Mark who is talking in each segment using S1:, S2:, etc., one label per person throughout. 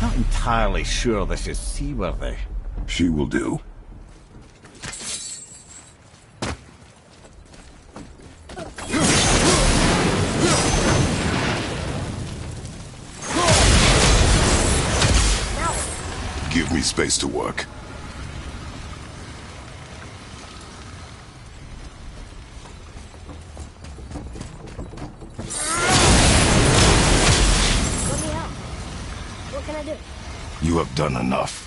S1: Not entirely sure this is seaworthy.
S2: She will do. Give me space to work.
S3: Let me help. What can I do?
S2: You have done enough.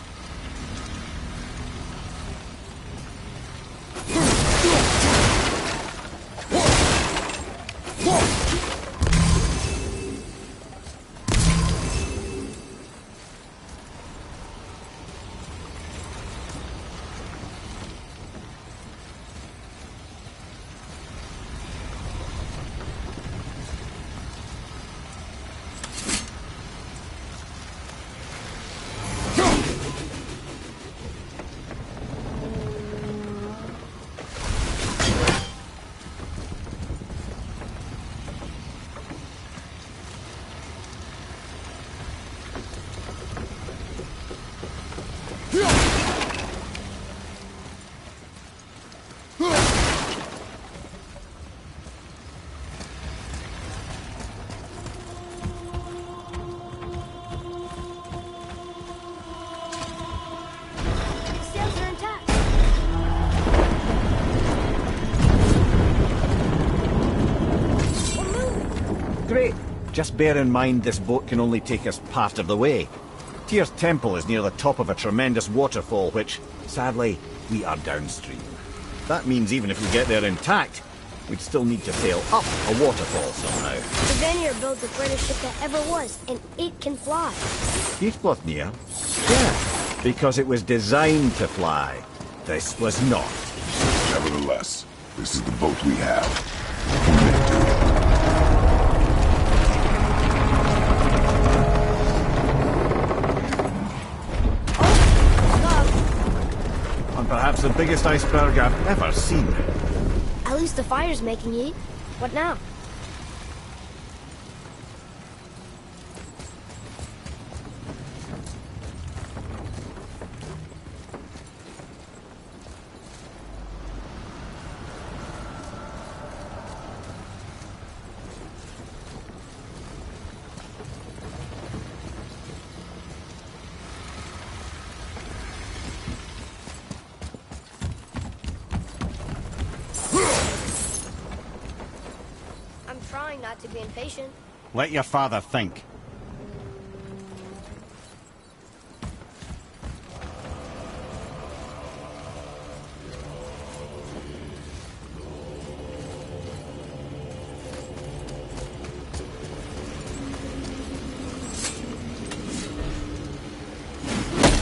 S3: The sails are intact. We're moving.
S1: Great. Just bear in mind this boat can only take us part of the way. Tyr's temple is near the top of a tremendous waterfall, which, sadly, we are downstream. That means even if we get there intact, we'd still need to sail up a waterfall somehow.
S3: The Vanir built the greatest ship that ever was, and it can fly.
S1: Skidbladnir? Yeah, because it was designed to fly. This was not.
S2: Nevertheless, this is the boat we have.
S1: And perhaps the biggest iceberg I've ever seen.
S3: At least the fire's making heat. What now? I'm trying not to be impatient.
S1: Let your father think.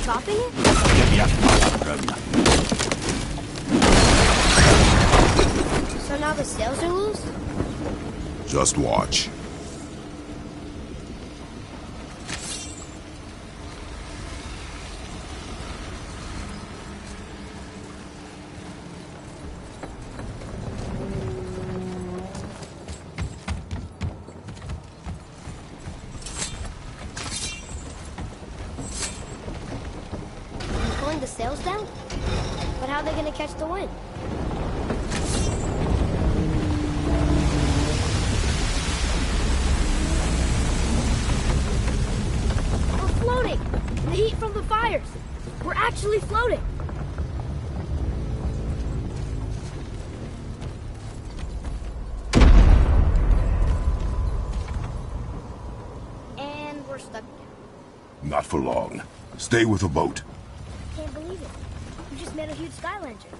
S3: Topping it?
S1: Give your father room.
S3: So now the sails are loose?
S2: Just watch.
S3: Pulling the sails down? But how are they gonna catch the wind? We're floating! The heat from the fires! We're actually floating! And we're stuck again.
S2: Not for long. Stay with the boat.
S3: Can't believe it. We just made a huge sky lantern.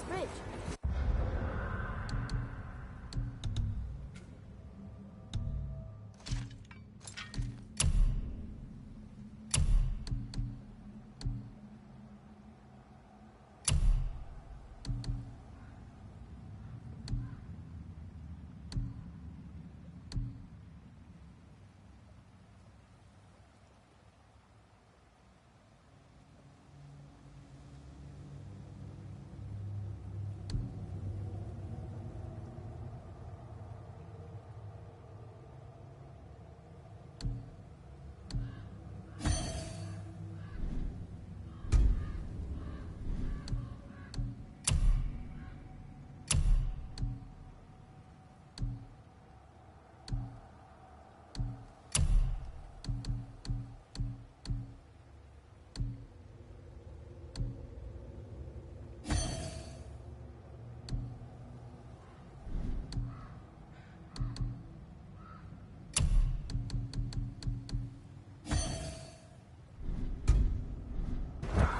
S3: bridge.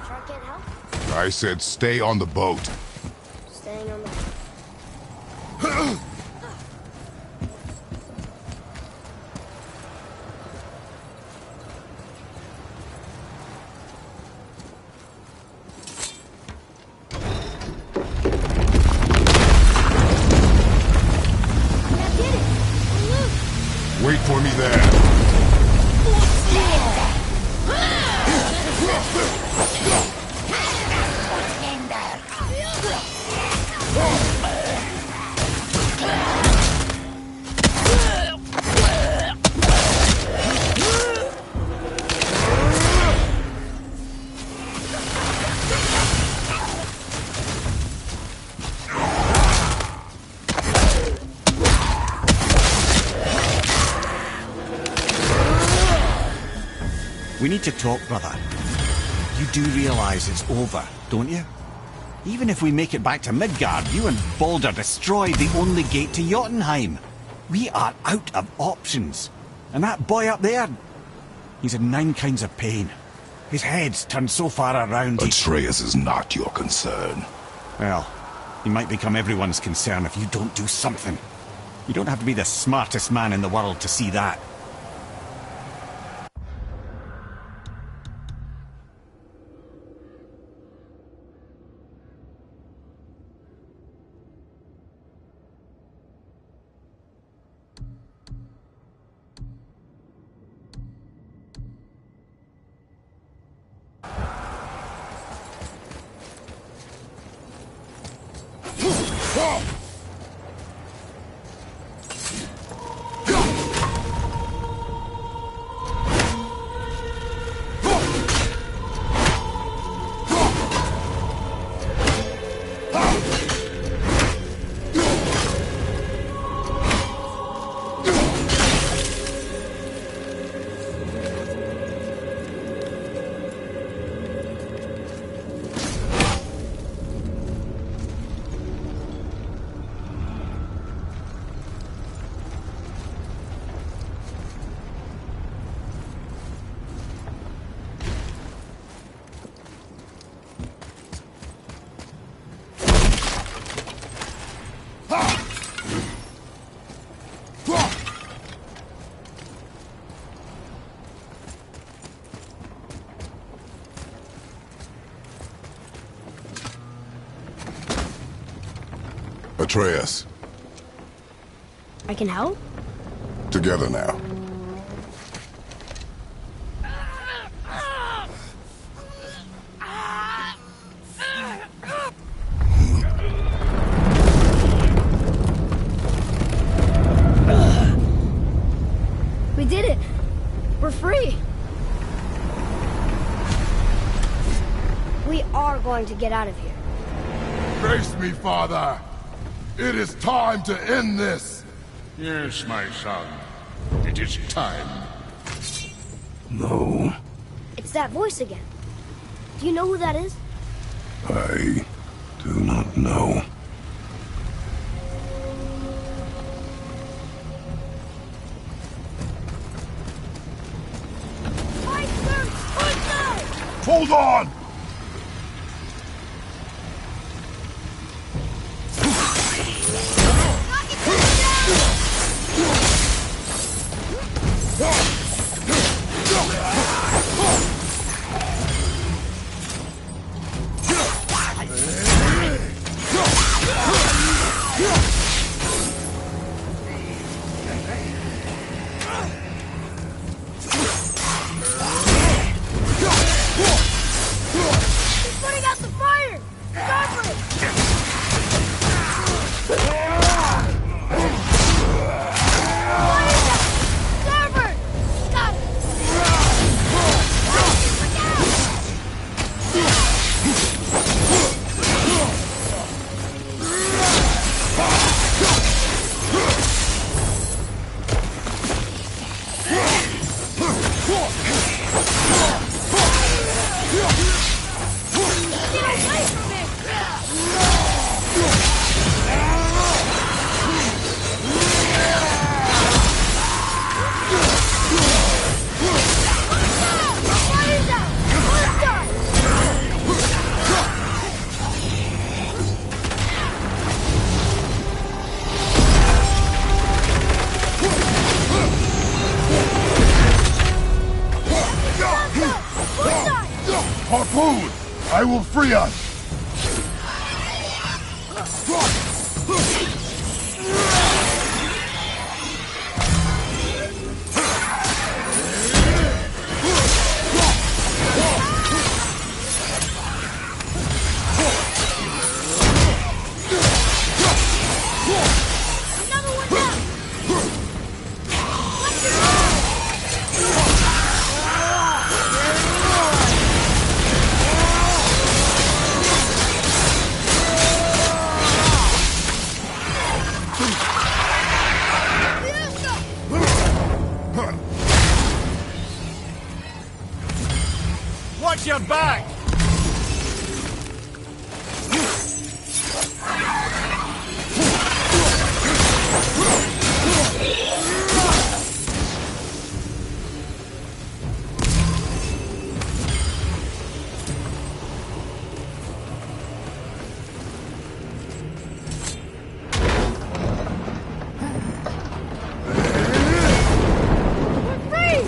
S3: Sure can't help.
S2: I said stay on the boat.
S3: Staying on the... I did it! Look!
S2: Wait for me there.
S1: We need to talk, brother. You do realize it's over, don't you? Even if we make it back to Midgard, you and Baldur destroyed the only gate to Jotunheim. We are out of options. And that boy up there, he's in 9 kinds of pain. His head's turned so far around
S2: Atreus is not your concern.
S1: Well, he might become everyone's concern if you don't do something. You don't have to be the smartest man in the world to see that.
S2: Atreus,
S3: I can help?
S2: together now.
S3: We did it! We're free! We are going to get out of here.
S2: Brace me, father. It is time to end this.
S4: Yes, my son. It is time.
S2: No,
S3: It's that voice again. Do you know who that is?
S2: I do not know. Hold on! I will free us!
S3: Another one down!
S1: Watch your back!
S3: We're free!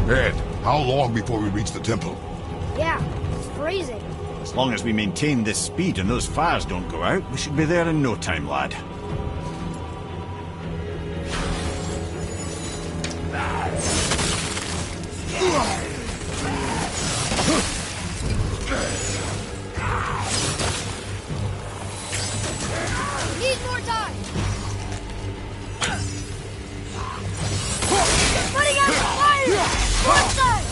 S2: Ed, how long before we reach the temple?
S3: Yeah, it's freezing.
S1: As long as we maintain this speed and those fires don't go out, we should be there in no time, lad.
S3: Need more time! Putting out the fire! One side!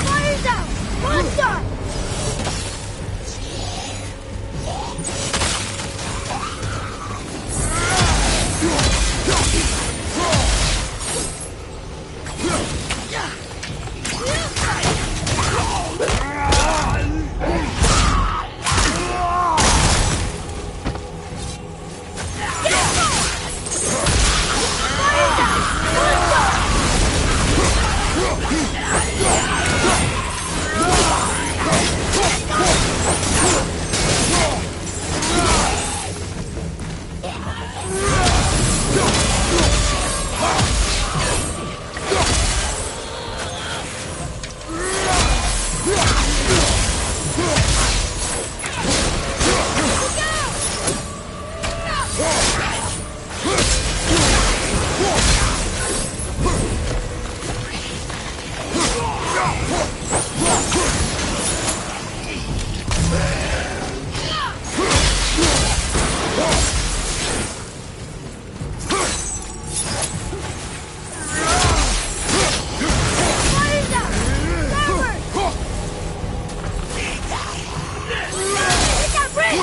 S3: Fire's out! One side! Fire's out! Forward! Hit that bridge!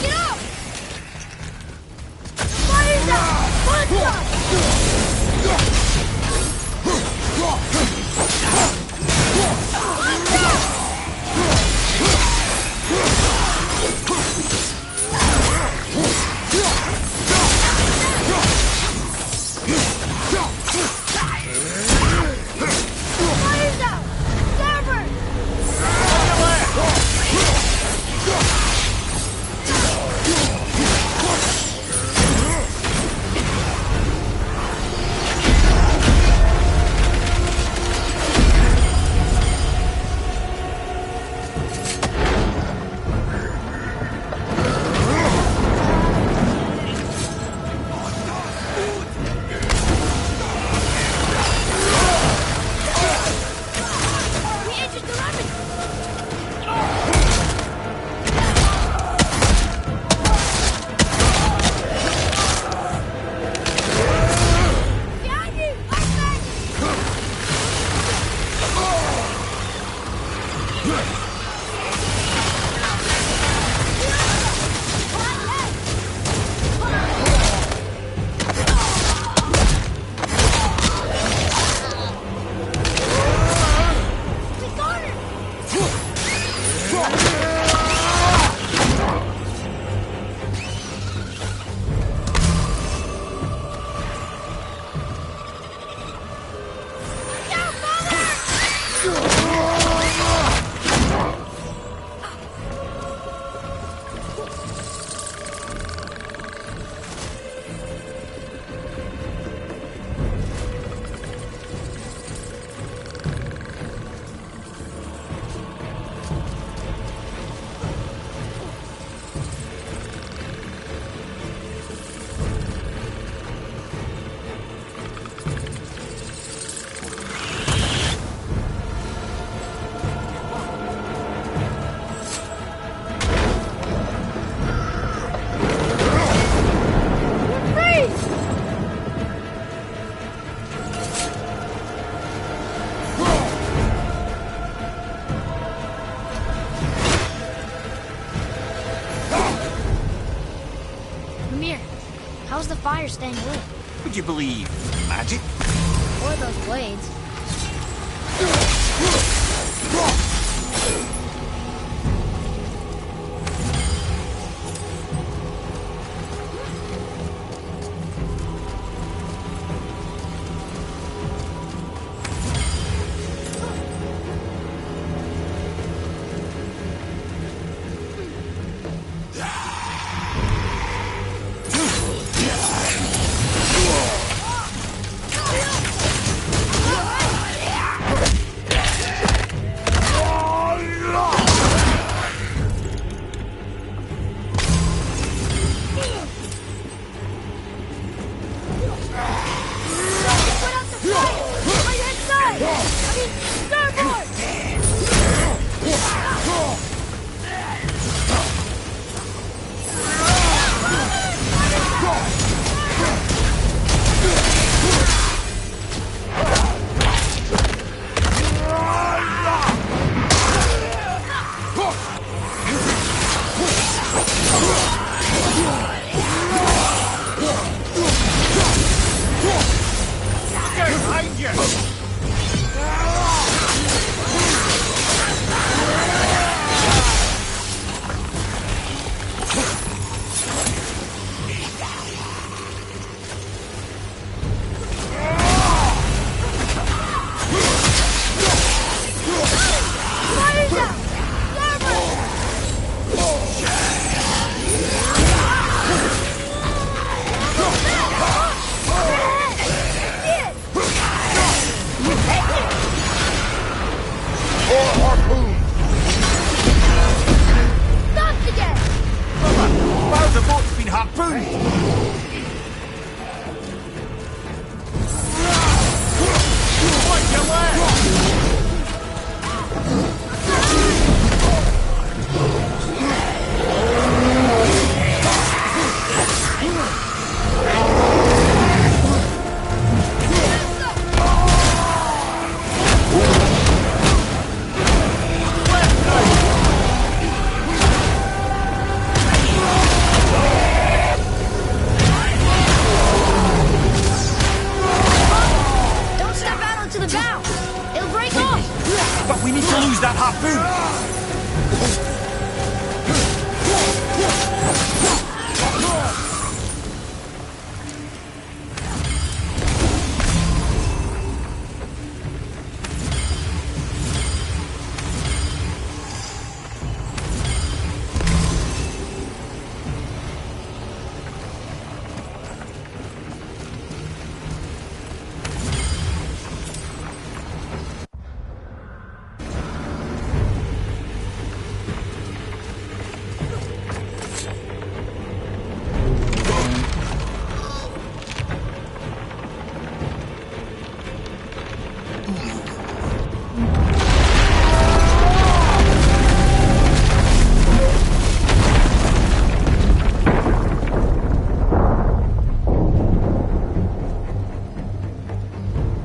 S3: Get up! Fire's out! One side! Fire's out! Starboard! fire's staying lit.
S1: Would you believe magic?
S3: Or those blades.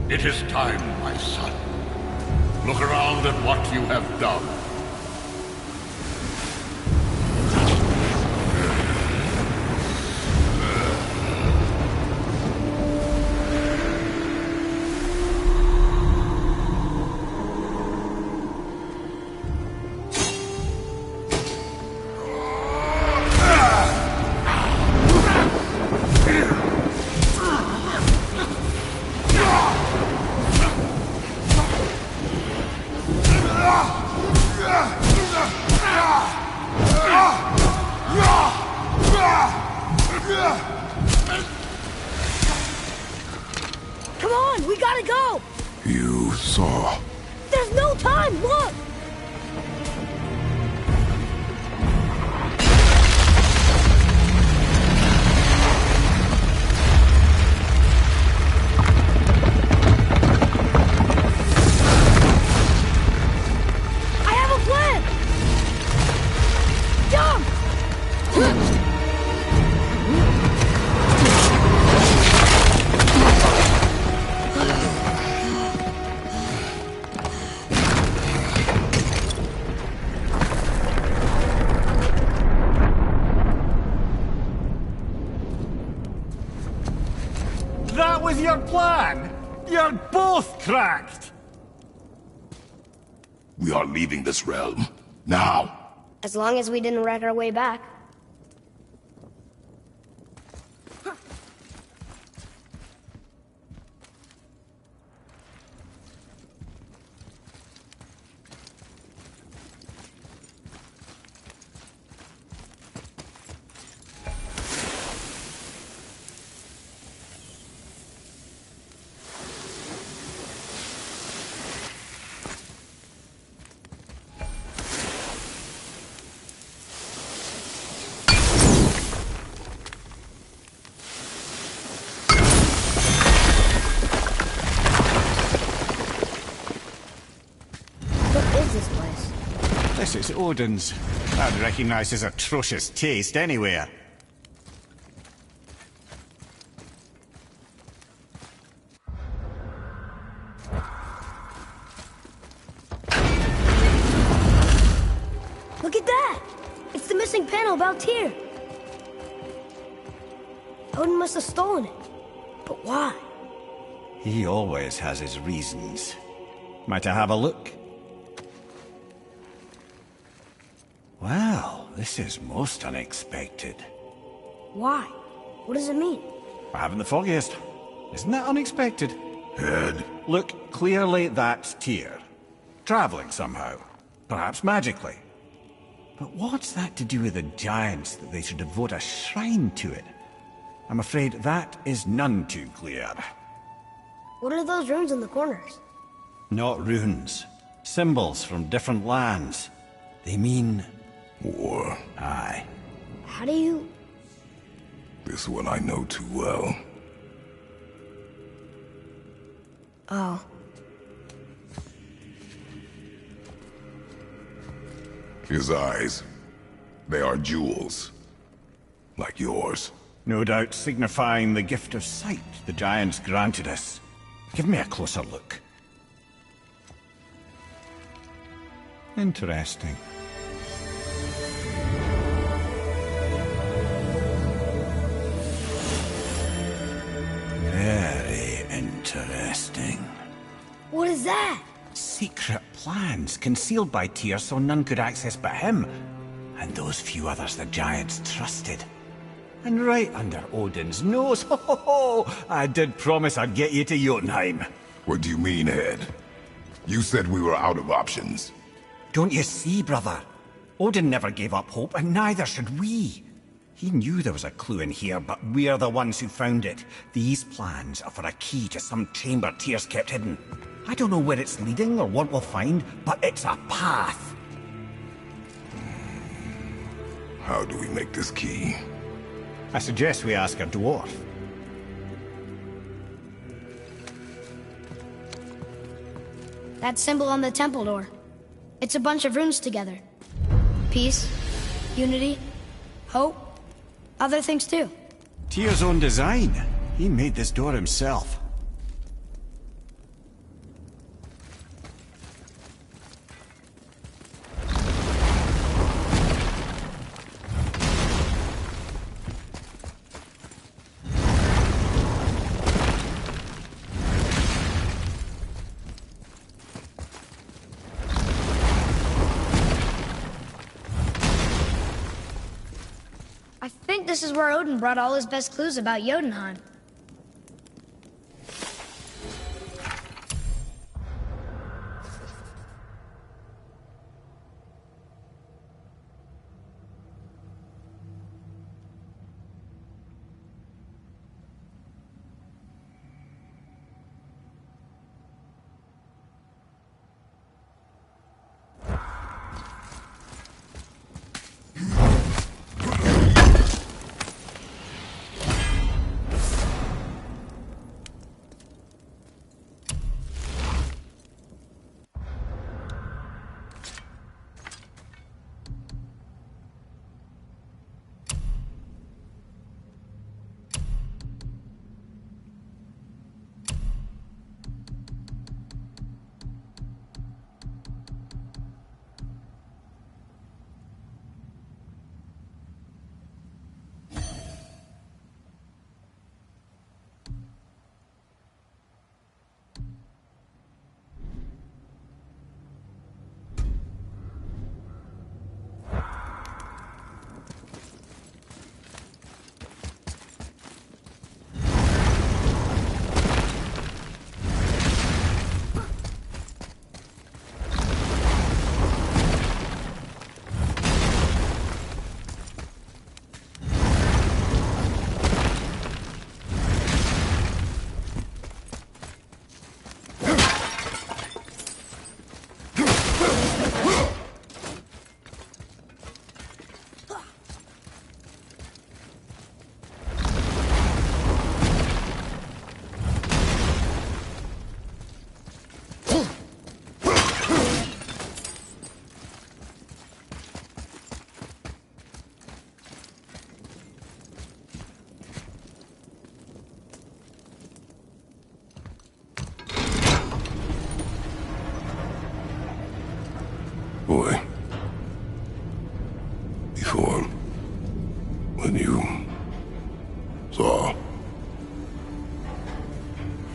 S4: It is time, my son. Look around at what you have done.
S3: Come on, we gotta go!
S2: You saw.
S3: There's no time, look! I have a plan! Jump!
S1: That was your plan? You're both cracked!
S2: We are leaving this realm. Now!
S3: As long as we didn't wreck our way back.
S1: This is Odin's. I'd recognize his atrocious taste anywhere.
S3: Look at that! It's the missing panel about Tyr. Odin must have stolen it. But why?
S1: He always has his reasons. Might I have a look? Well, this is most unexpected.
S3: Why? What does it mean?
S1: I haven't the foggiest. Isn't that unexpected?
S2: Head.
S1: Look, clearly that's Tyr. Traveling somehow. Perhaps magically. But what's that to do with the giants that they should devote a shrine to it? I'm afraid that is none too clear.
S3: What are those runes in the corners?
S1: Not runes. Symbols from different lands. They mean...
S2: War.
S1: Aye.
S3: How do you...
S2: This one I know too well.
S3: Oh.
S2: His eyes. They are jewels. Like yours.
S1: No doubt signifying the gift of sight the giants granted us. Give me a closer look. Interesting. Very interesting.
S3: What is that?
S1: Secret plans concealed by Tyr so none could access but him. And those few others the giants trusted. And right under Odin's nose, ho ho ho! I did promise I'd get you to Jotunheim.
S2: What do you mean, Head? You said we were out of options.
S1: Don't you see, brother? Odin never gave up hope, and neither should we. He knew there was a clue in here, but we're the ones who found it. These plans are for a key to some chamber Tyr's kept hidden. I don't know where it's leading or what we'll find, but it's a path.
S2: How do we make this key?
S1: I suggest we ask a dwarf.
S3: That symbol on the temple door. It's a bunch of runes together. Peace, unity, hope, other things too.
S1: Tyr's own design. He made this door himself.
S3: I think this is where Odin brought all his best clues about Jotunheim.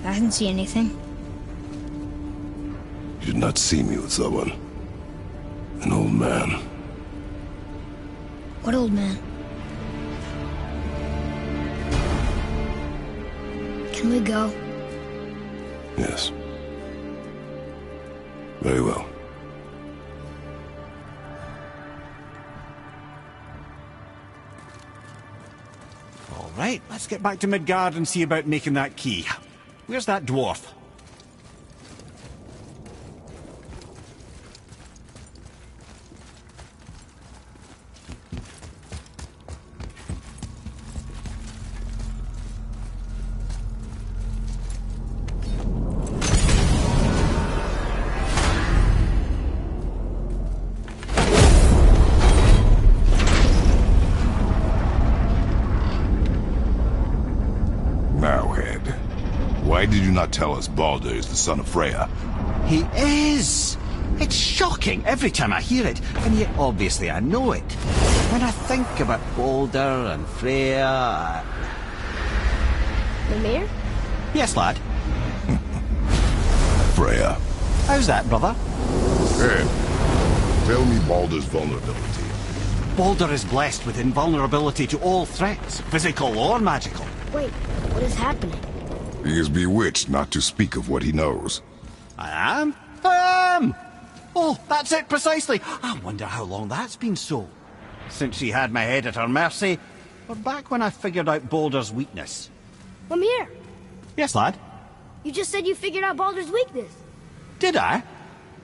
S3: I didn't see anything.
S2: You did not see me with someone. An old man.
S3: What old man? Can we go?
S2: Yes. Very well.
S1: All right, let's get back to Midgard and see about making that key. Where's that dwarf?
S2: Why did you not tell us Baldur is the son of Freya?
S1: He is! It's shocking every time I hear it, and yet obviously I know it. When I think about Baldur and Freya...
S3: Mimir?
S1: Yes, lad.
S2: Freya.
S1: How's that, brother?
S2: Hey, tell me Baldur's vulnerability.
S1: Baldur is blessed with invulnerability to all threats, physical or magical.
S3: Wait, what is happening?
S2: He is bewitched not to speak of what he knows.
S1: I am? I am! Oh, that's it precisely. I wonder how long that's been so. Since she had my head at her mercy, or back when I figured out Baldur's weakness.
S3: Mimir,
S1: Yes, lad?
S3: you just said you figured out Baldur's weakness.
S1: Did I?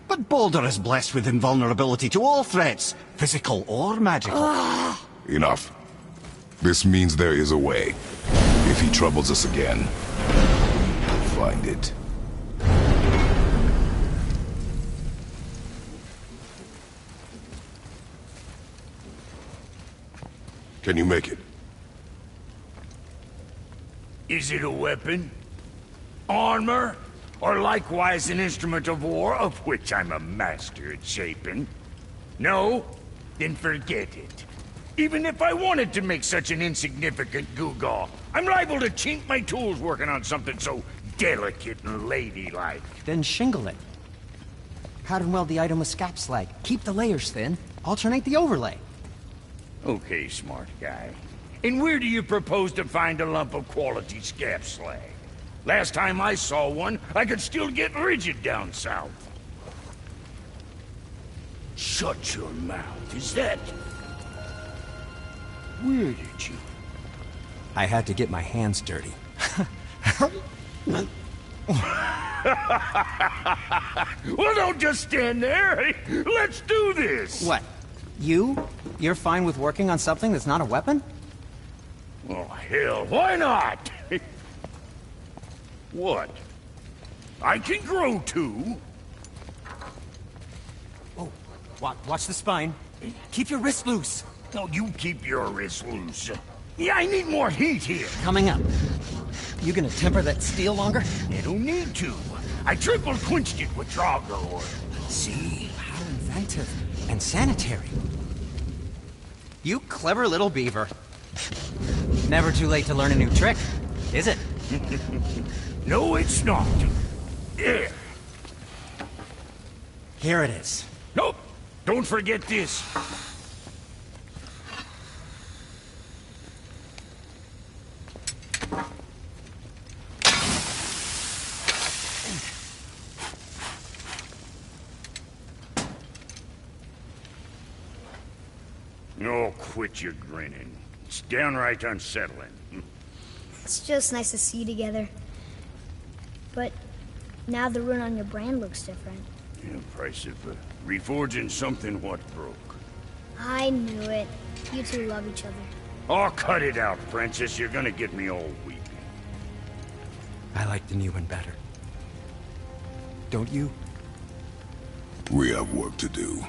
S1: But Baldur is blessed with invulnerability to all threats, physical or magical.
S2: Enough. This means there is a way. If he troubles us again, find it. Can you make it?
S5: Is it a weapon? Armor? Or likewise an instrument of war, of which I'm a master at shaping? No? Then forget it. Even if I wanted to make such an insignificant gewgaw, I'm liable to chink my tools working on something so delicate and ladylike.
S6: Then shingle it. Pattern weld the item with scap slag. Keep the layers thin. Alternate the overlay.
S5: Okay, smart guy. And where do you propose to find a lump of quality scap slag? Last time I saw one, I could still get rigid down south. Shut your mouth, is that... Where did you...
S6: I had to get my hands dirty.
S5: Well, don't just stand there. Let's do this.
S6: What? You're fine with working on something that's not a weapon?
S5: Oh, hell, why not? What? I can grow too.
S6: Oh, watch the spine. Keep your wrist loose.
S5: No, you keep your wrist loose. Yeah, I need more heat here.
S6: Coming up. You gonna temper that steel longer?
S5: You don't need to. I triple quenched it with Draugr oil.
S6: See? How inventive. And sanitary. You clever little beaver. Never too late to learn a new trick, is it?
S5: No, it's not. There.
S6: Here it is.
S5: Nope. Don't forget this. Oh, quit your grinning. It's downright unsettling.
S3: It's just nice to see you together. But now the rune on your brand looks different.
S5: Yeah, price of reforging something what broke.
S3: I knew it. You two love each other.
S5: Oh, cut it out, Princess. You're gonna get me all weepy.
S6: I like the new one better. Don't you?
S2: We have work to do.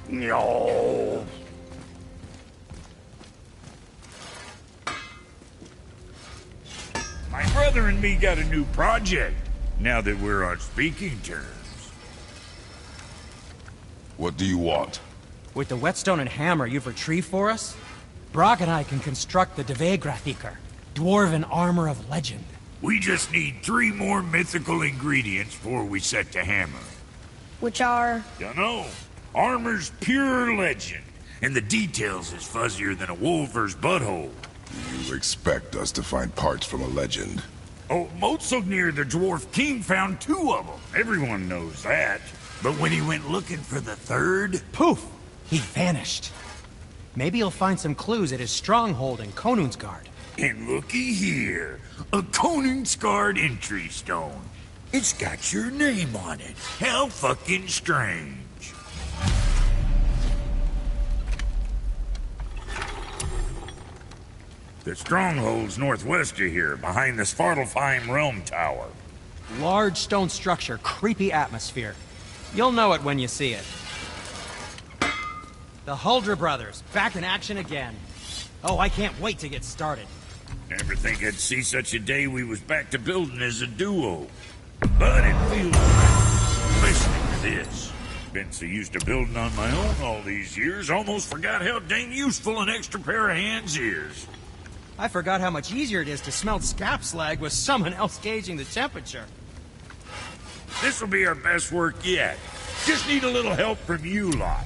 S5: No. My brother and me got a new project, now that we're on speaking terms.
S2: What do you want?
S6: With the whetstone and hammer you've retrieved for us, Brok and I can construct the Dvegrathikar, dwarven armor of legend.
S5: We just need 3 more mythical ingredients before we set to hammer.
S3: Which are...
S5: Dunno. Armor's pure legend, and the details is fuzzier than a wolver's butthole.
S2: You expect us to find parts from a legend?
S5: Oh, Motsognir, the dwarf king, found 2 of them. Everyone knows that. But when he went looking for the 3rd...
S6: Poof! He vanished. Maybe he'll find some clues at his stronghold in Konunsgard.
S5: And looky here, a Konunsgard entry stone. It's got your name on it. How fucking strange. The stronghold's northwest of here, behind the Svartalfheim Realm Tower.
S6: Large stone structure, creepy atmosphere. You'll know it when you see it. The Huldra brothers, back in action again. Oh, I can't wait to get started.
S5: Never think I'd see such a day we was back to building as a duo. But it feels right, especially for this. Been so used to building on my own all these years, almost forgot how dang useful an extra pair of hands is.
S6: I forgot how much easier it is to smelt scap slag with someone else gauging the temperature.
S5: This'll be our best work yet. Just need a little help from you lot.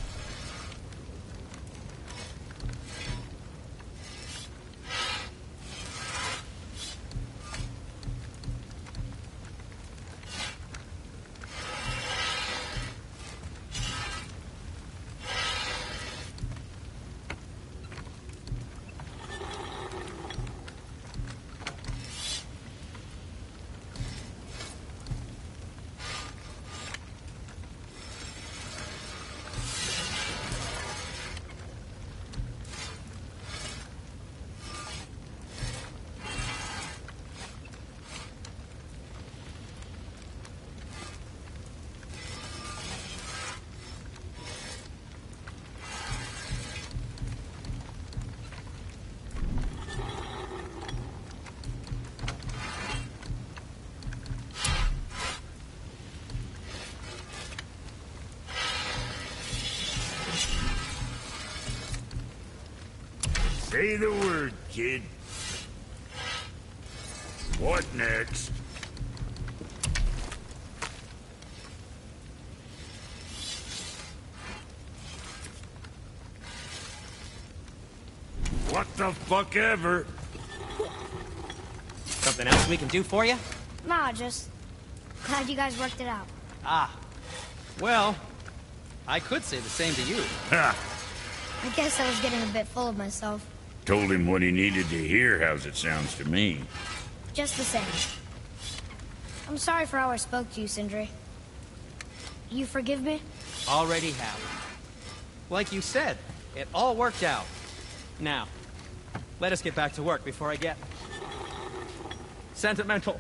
S5: Say the word, kid. What next? What the fuck ever?
S6: Something else we can do for you?
S3: Nah, just... glad you guys worked it out.
S6: Ah. Well, I could say the same to you.
S5: Ha!
S3: I guess I was getting a bit full of myself.
S5: Told him what he needed to hear, how's it sounds to me.
S3: Just the same. I'm sorry for how I spoke to you, Sindri. You forgive me?
S6: Already have. Like you said, it all worked out. Now, let us get back to work before I get... sentimental.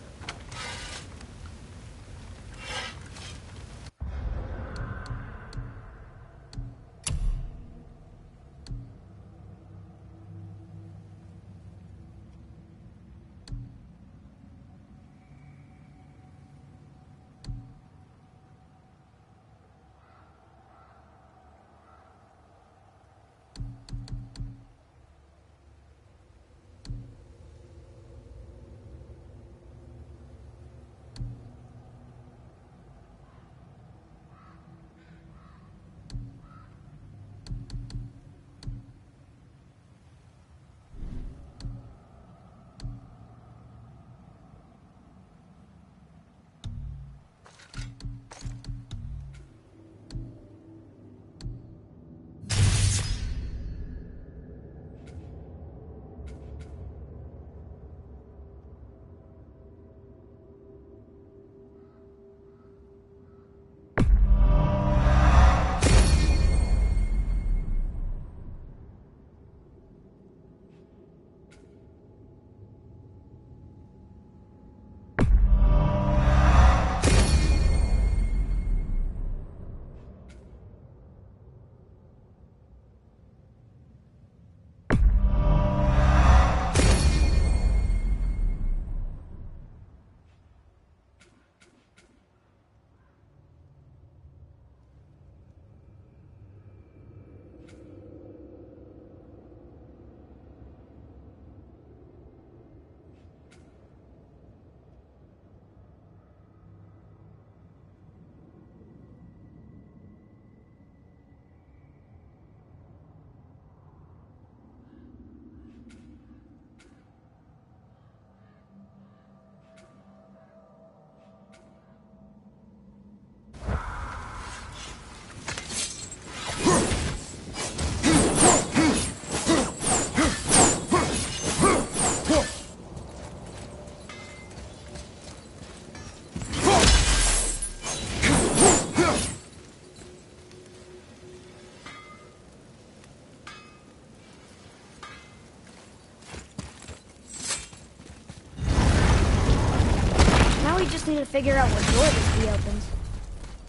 S3: just need to figure out what door this key opens.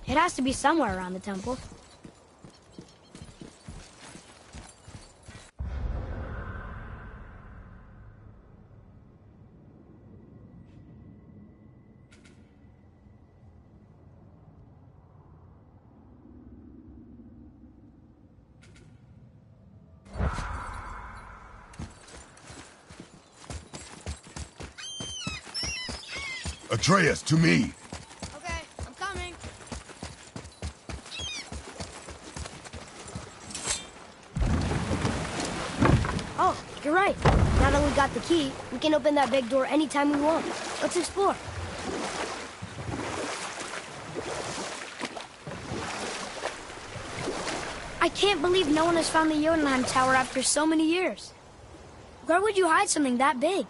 S3: It has to be somewhere around the temple.
S2: Atreus, to me!
S3: Okay, I'm coming. Oh, you're right. Now that we got the key, we can open that big door anytime we want. Let's explore. I can't believe no one has found the Jotunheim Tower after so many years. Where would you hide something that big?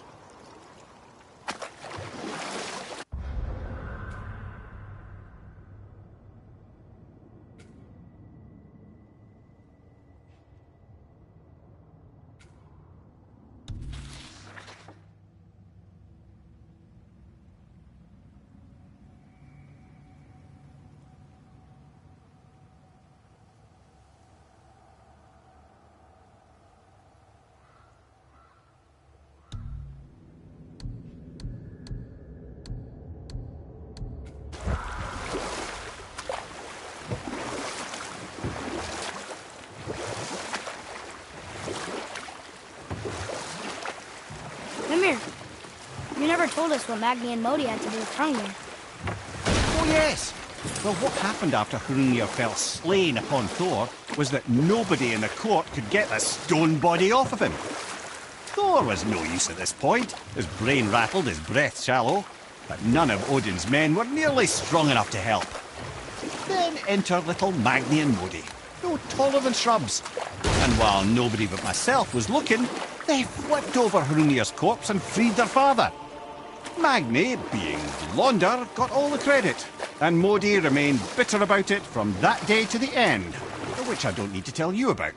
S3: Mimir, you never told us what Magni and Modi had to do with Hrungnir.
S7: Oh yes! Well, what happened after Hrungnir fell slain upon Thor was that nobody in the court could get the stone body off of him. Thor was no use at this point, his brain rattled, his breath shallow, but none of Odin's men were nearly strong enough to help. Then enter little Magni and Modi, no taller than shrubs. And while nobody but myself was looking, they flipped over Hrungnir's corpse and freed their father. Magni, being blonder, got all the credit, and Modi remained bitter about it from that day to the end, which I don't need to tell you about.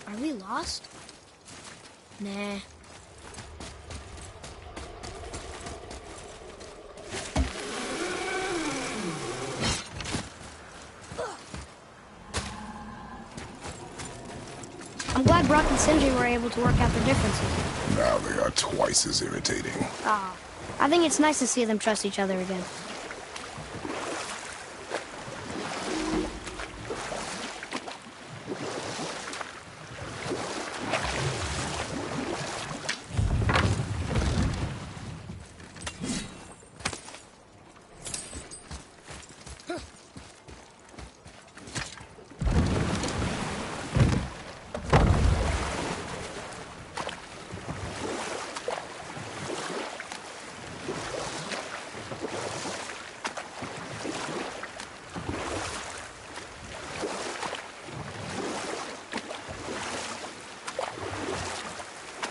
S3: Are we lost? Nah. I'm glad Brock and Sindri were able to work out the differences.
S2: Now they are twice as irritating.
S3: I think it's nice to see them trust each other again.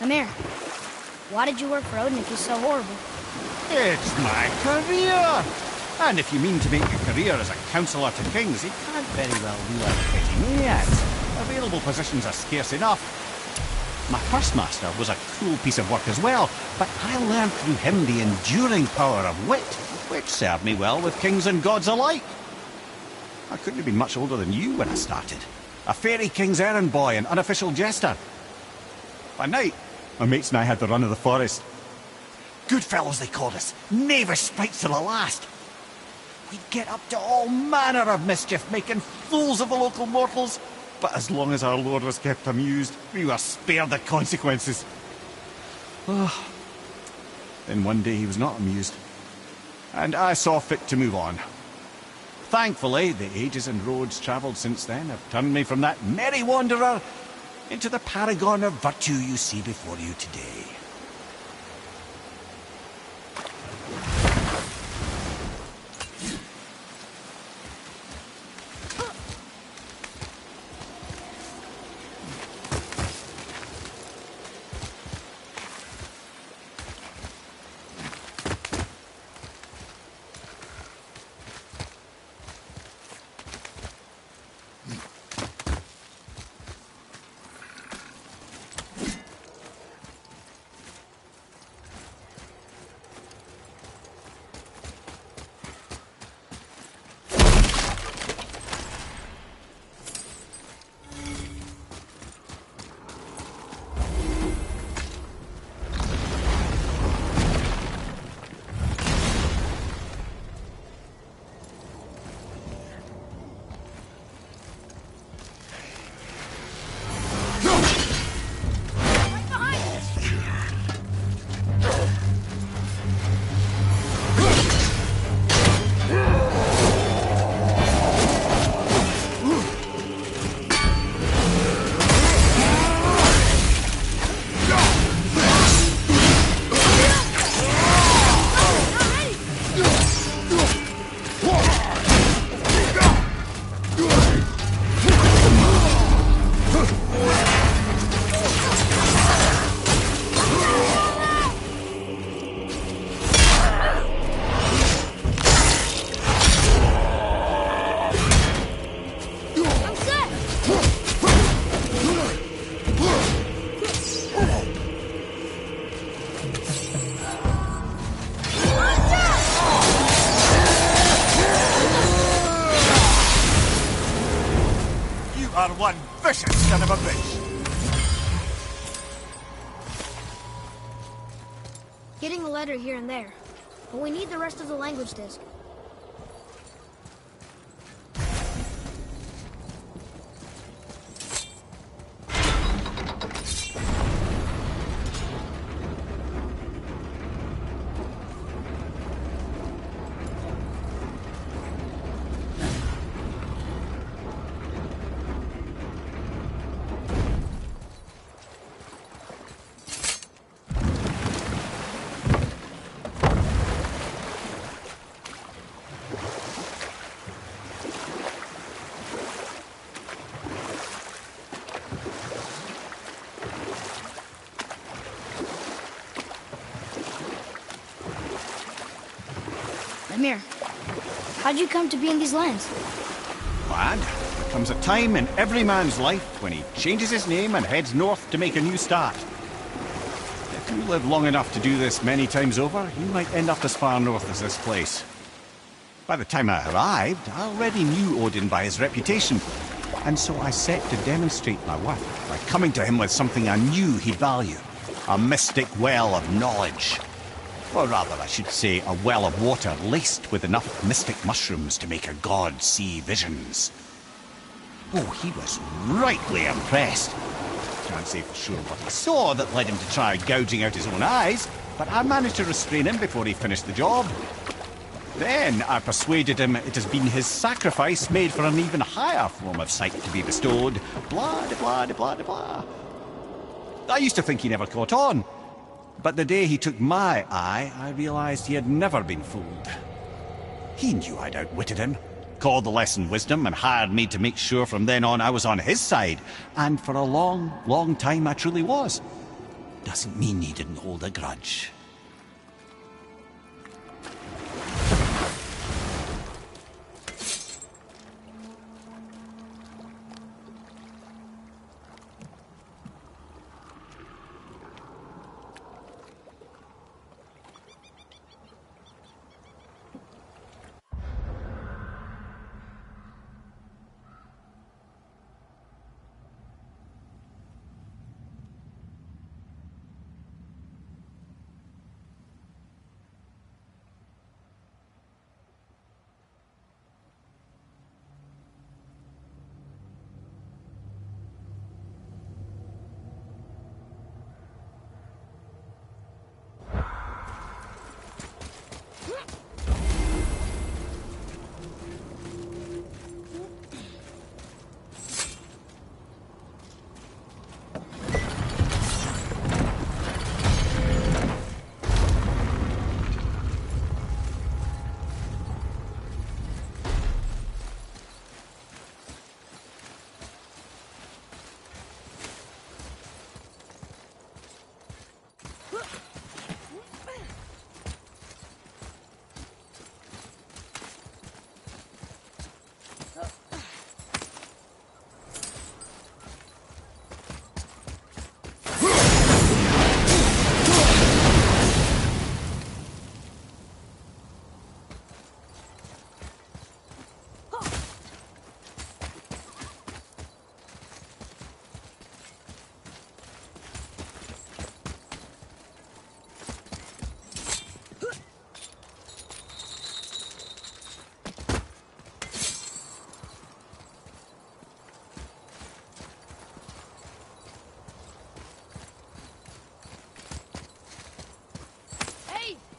S3: Mimir, why did you work for Odin if he's so horrible?
S7: It's my career! And if you mean to make a career as a counsellor to kings, you can't very well do a petty maniac. Available positions are scarce enough. My first master was a cruel piece of work as well, but I learned through him the enduring power of wit, which served me well with kings and gods alike. I couldn't have been much older than you when I started. A fairy king's errand boy and unofficial jester. By night, my mates and I had the run of the forest. Good fellows they called us, knavish sprites to the last. We'd get up to all manner of mischief, making fools of the local mortals. But as long as our lord was kept amused, we were spared the consequences. Oh. Then one day he was not amused, and I saw fit to move on. Thankfully, the ages and roads travelled since then have turned me from that merry wanderer into the paragon of virtue you see before you today. One vicious son of a bitch.
S3: Getting a letter here and there, but we need the rest of the language disc. Mimir, how'd you come to be in these lands?
S7: Lad, there comes a time in every man's life when he changes his name and heads north to make a new start. If you live long enough to do this many times over, you might end up as far north as this place. By the time I arrived, I already knew Odin by his reputation, and so I set to demonstrate my worth by coming to him with something I knew he'd value. A mystic well of knowledge. Or rather, I should say, a well of water laced with enough mystic mushrooms to make a god see visions. Oh, he was rightly impressed. Can't say for sure what he saw that led him to try gouging out his own eyes, but I managed to restrain him before he finished the job. Then I persuaded him it has been his sacrifice made for an even higher form of sight to be bestowed. Blah, de blah, de blah, de blah. I used to think he never caught on. But the day he took my eye, I realized he had never been fooled. He knew I'd outwitted him, called the lesson wisdom, and hired me to make sure from then on I was on his side. And for a long, long time I truly was. doesn't mean he didn't hold a grudge.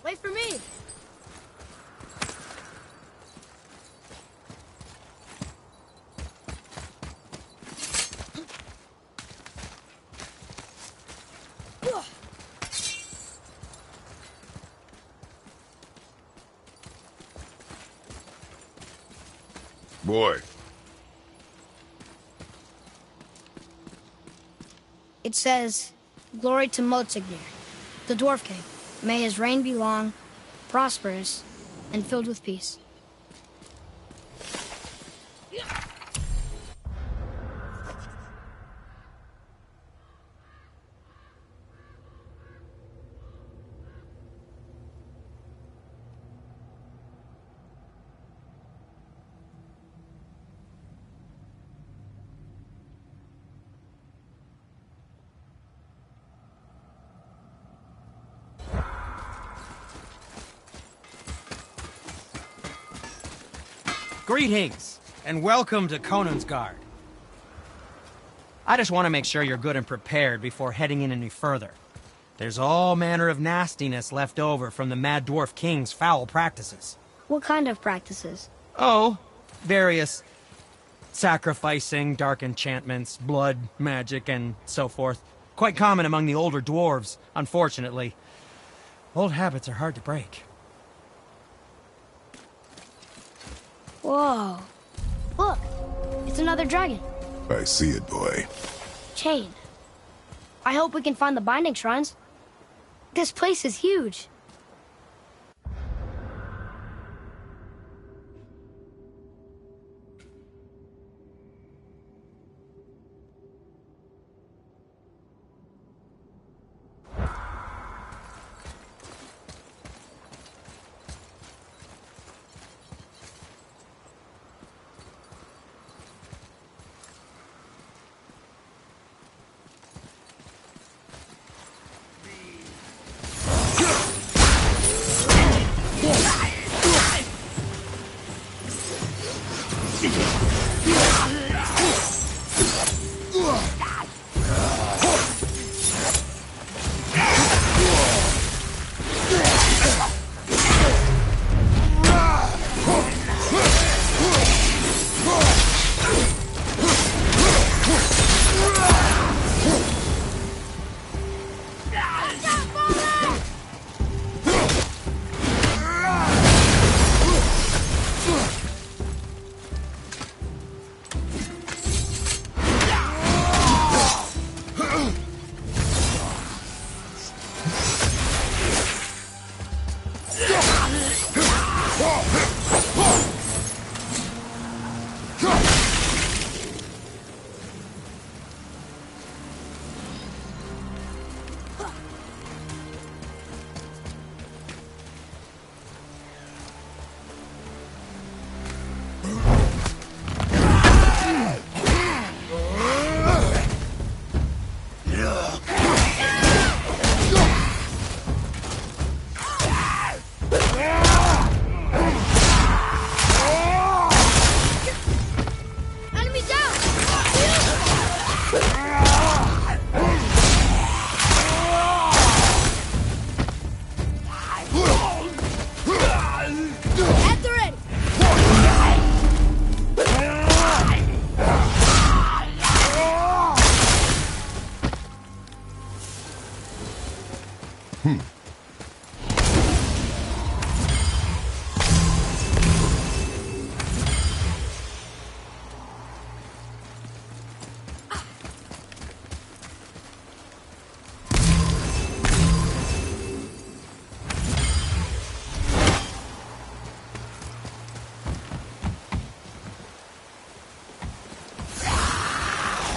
S3: Wait for me!
S2: Boy.
S3: It says, "Glory to Motsignir, the Dwarf King. May his reign be long, prosperous, and filled with peace."
S6: Greetings, and welcome to Konungsgard. I just want to make sure you're good and prepared before heading in any further. There's all manner of nastiness left over from the Mad Dwarf King's foul practices.
S3: What kind of practices?
S6: Oh, various sacrificing, dark enchantments, blood, magic, and so forth. Quite common among the older dwarves, unfortunately. Old habits are hard to break.
S3: Whoa. Look, it's another dragon.
S2: I see it, boy.
S3: Chain. I hope we can find the binding shrines. This place is huge.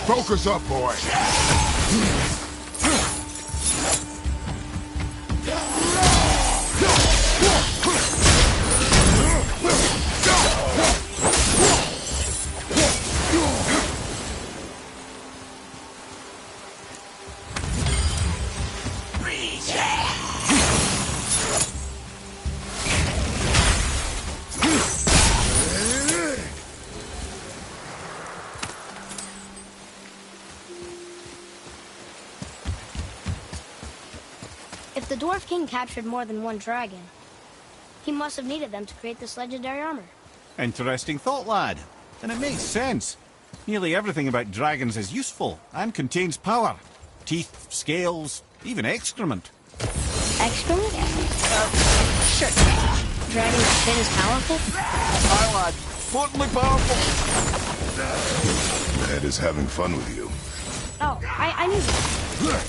S2: Focus up, boy.
S3: If the Dwarf King captured more than one dragon, he must have needed them to create this legendary armor.
S7: Interesting thought, lad. And it makes sense. Nearly everything about dragons is useful and contains power. Teeth, scales, even excrement.
S3: Excrement? Sure. Dragon's spit is powerful?
S7: Aye, lad. Potently powerful.
S2: Ed is having fun with you.
S3: Oh, I knew that.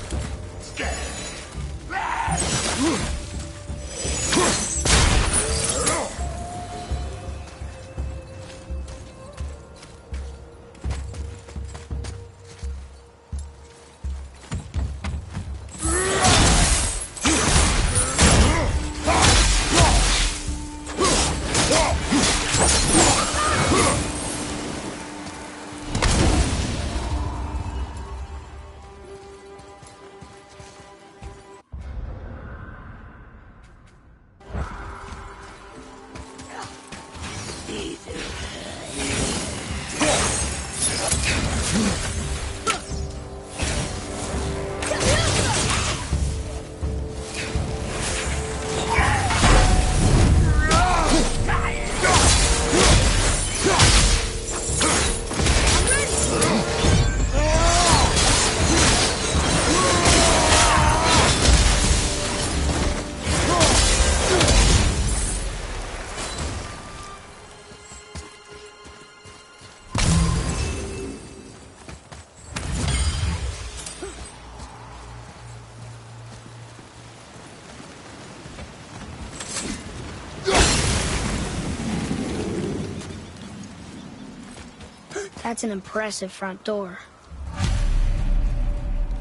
S3: That's an impressive front door.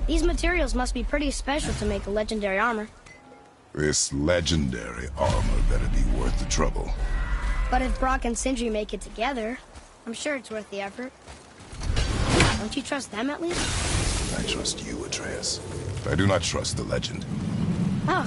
S3: These materials must be pretty special to make a legendary armor.
S2: This legendary armor better be worth the trouble.
S3: But if Brock and Sindri make it together, I'm sure it's worth the effort. Don't you trust them at least?
S2: I trust you, Atreus. I do not trust the legend.
S3: Oh.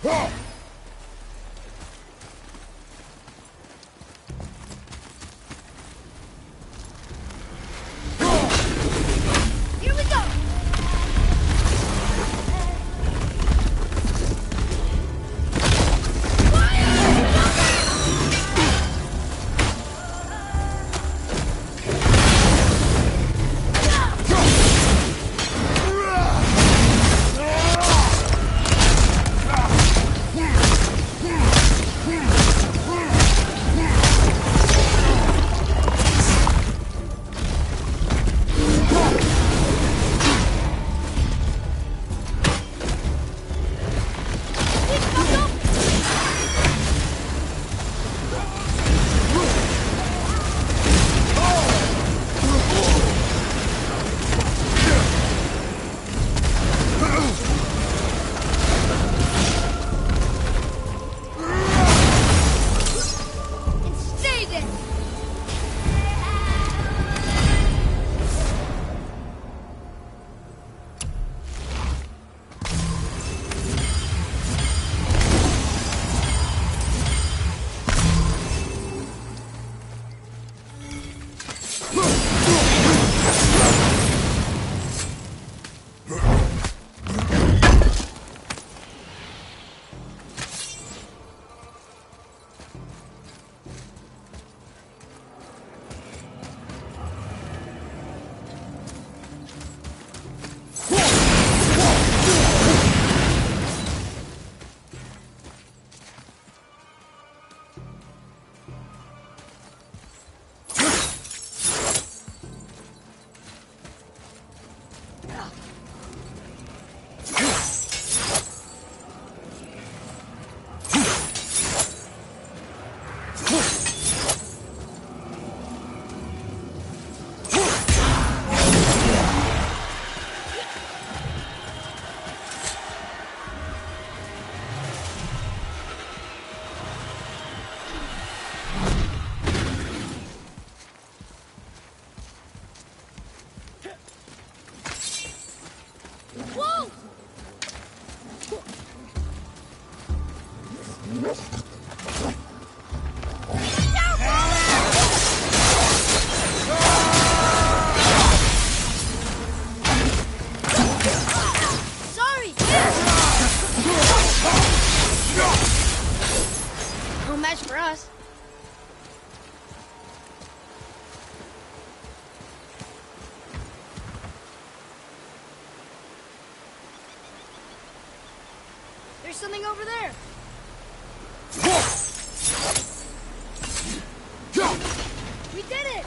S3: Here we go! Sorry! No match for us. There's something over there. We did it!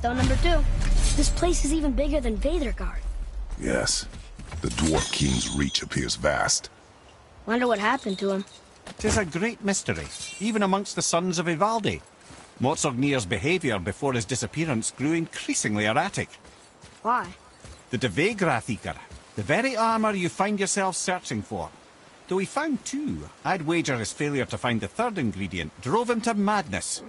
S3: Stone number 2. This place is even bigger than Vadergard.
S2: Yes. The Dwarf King's reach appears vast.
S3: Wonder what happened to him.
S7: 'Tis a great mystery, even amongst the sons of Ivaldi. Mozorgnir's behaviour before his disappearance grew increasingly erratic.
S3: Why?
S7: The Devegrathikar, the very armour you find yourself searching for. Though he found 2, I'd wager his failure to find the 3rd ingredient drove him to madness.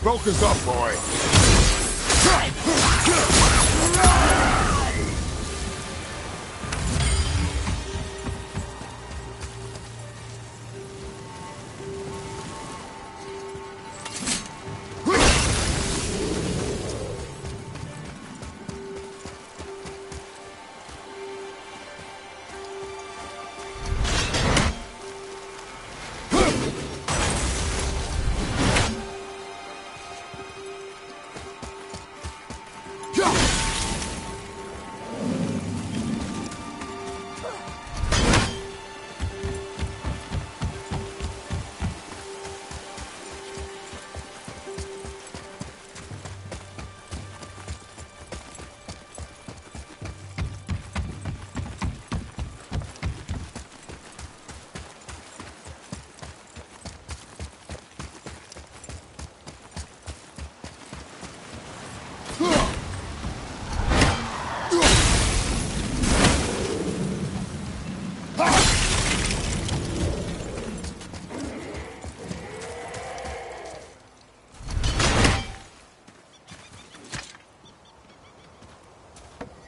S2: Focus up, boy.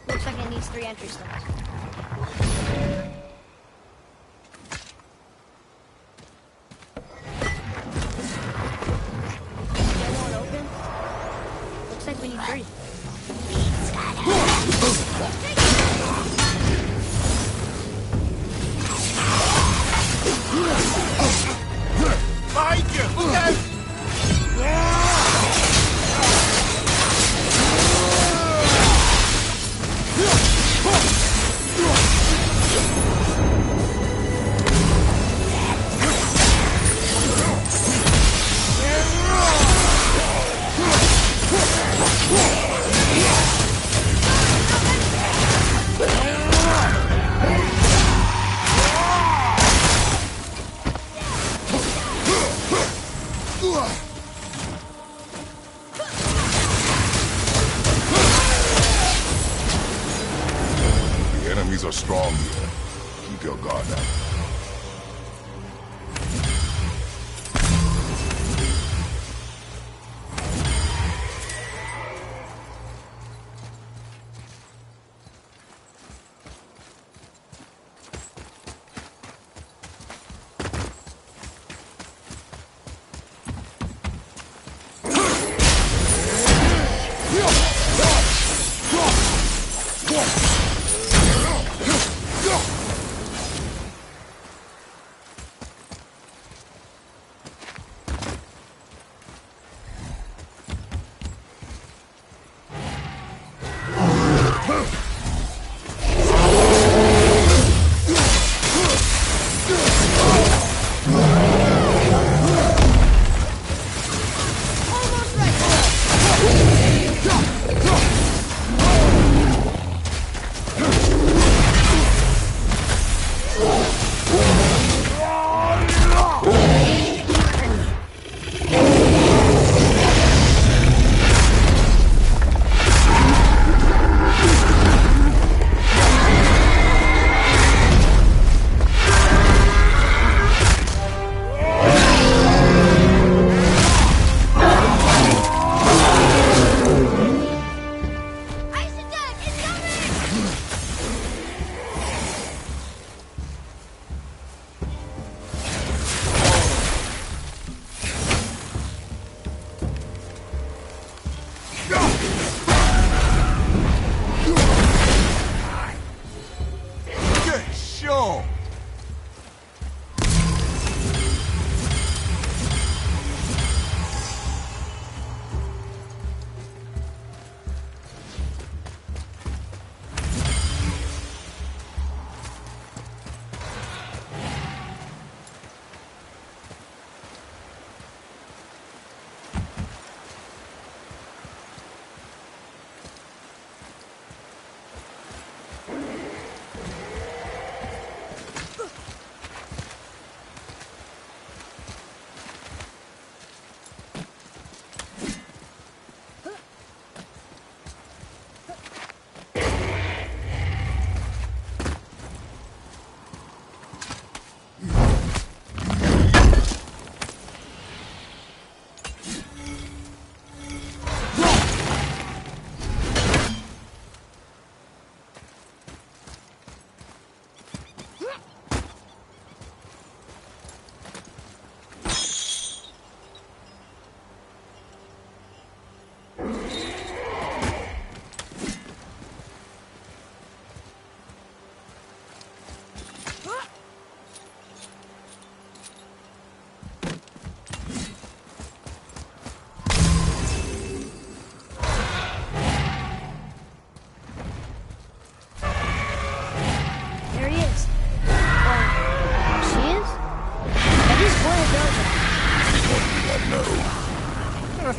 S3: Looks like it needs 3 entry stones. That won't open? Looks like we need 3.
S7: Behind you! Look out!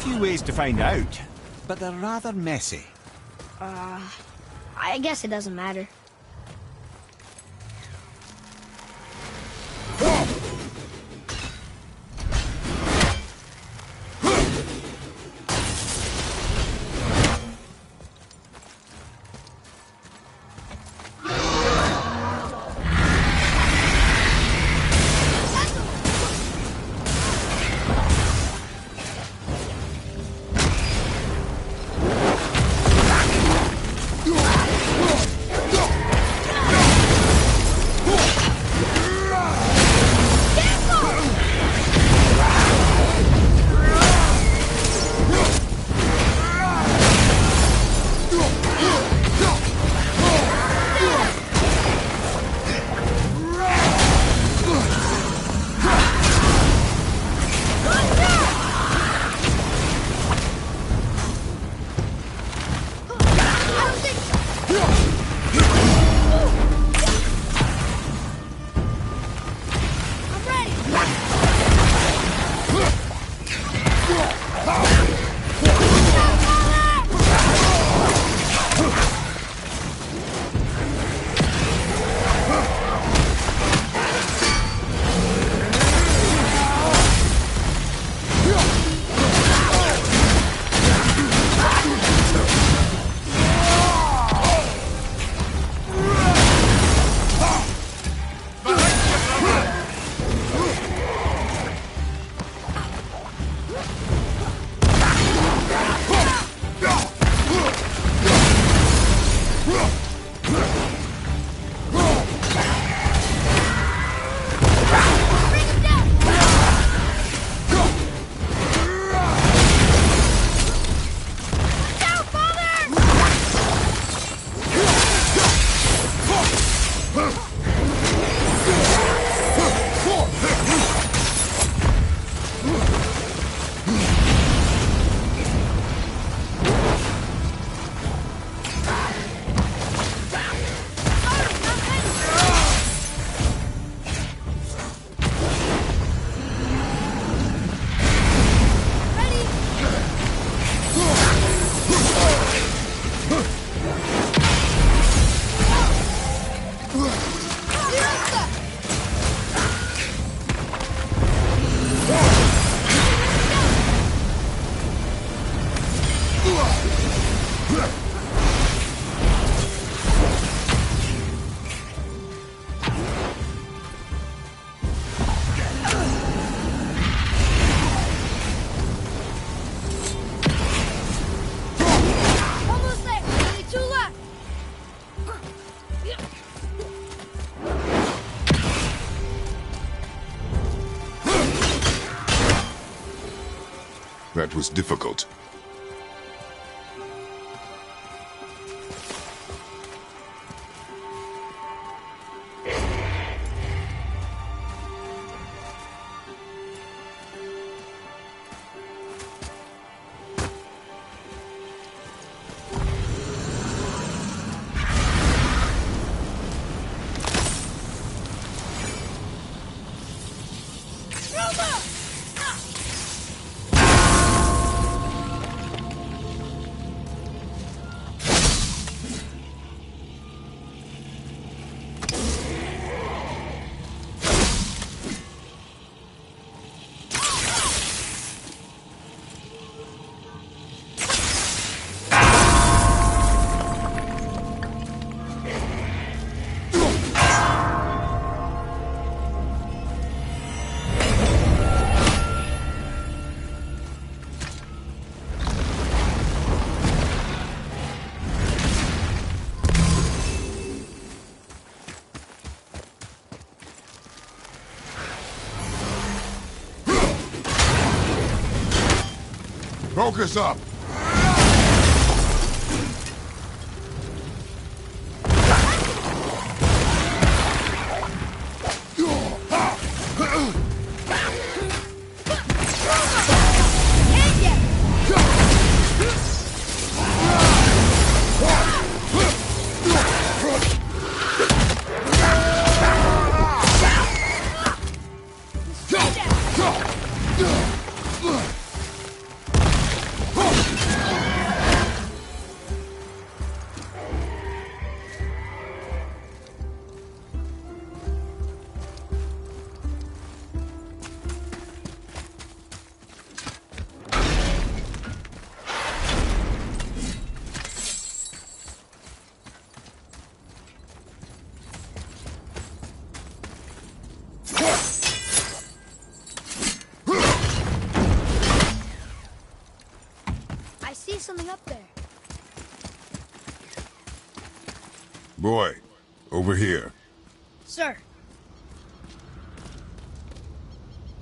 S7: few ways to find out, but they're rather messy.
S3: I guess it doesn't matter.
S2: That was difficult. Focus up!
S3: something up there.
S2: Boy, over here.
S3: Sir.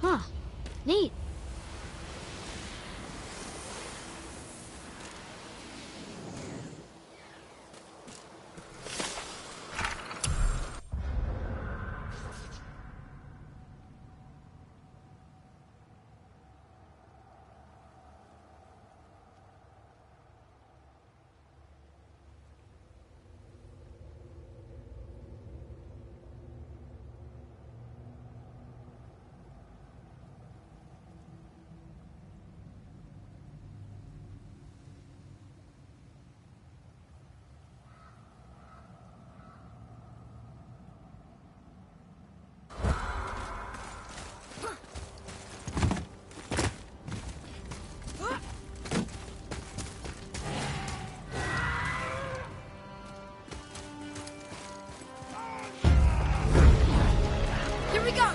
S3: Huh. Neat. Here we go!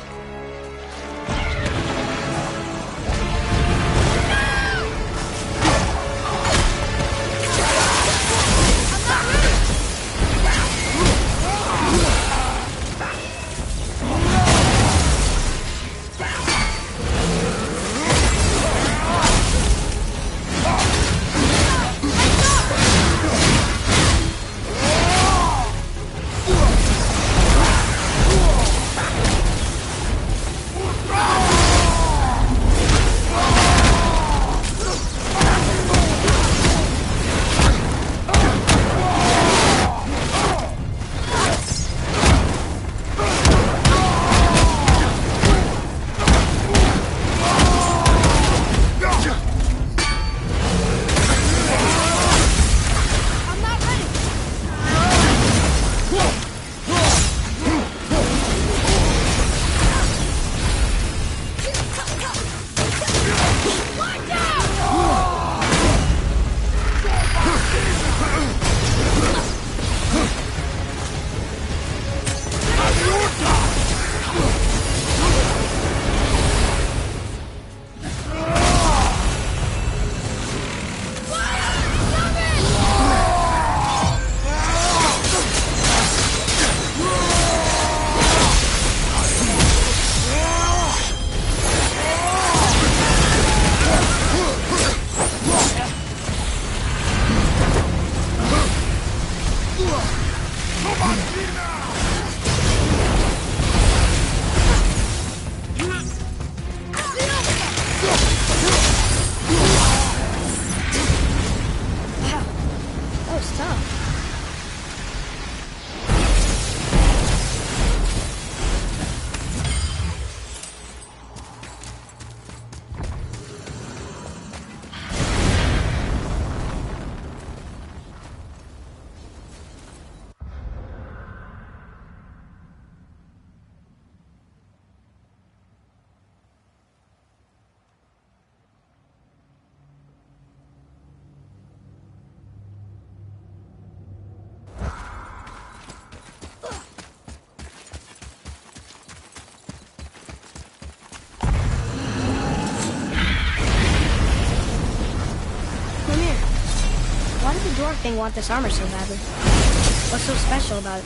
S3: Dwarf thing want this armor so badly? What's so special about it?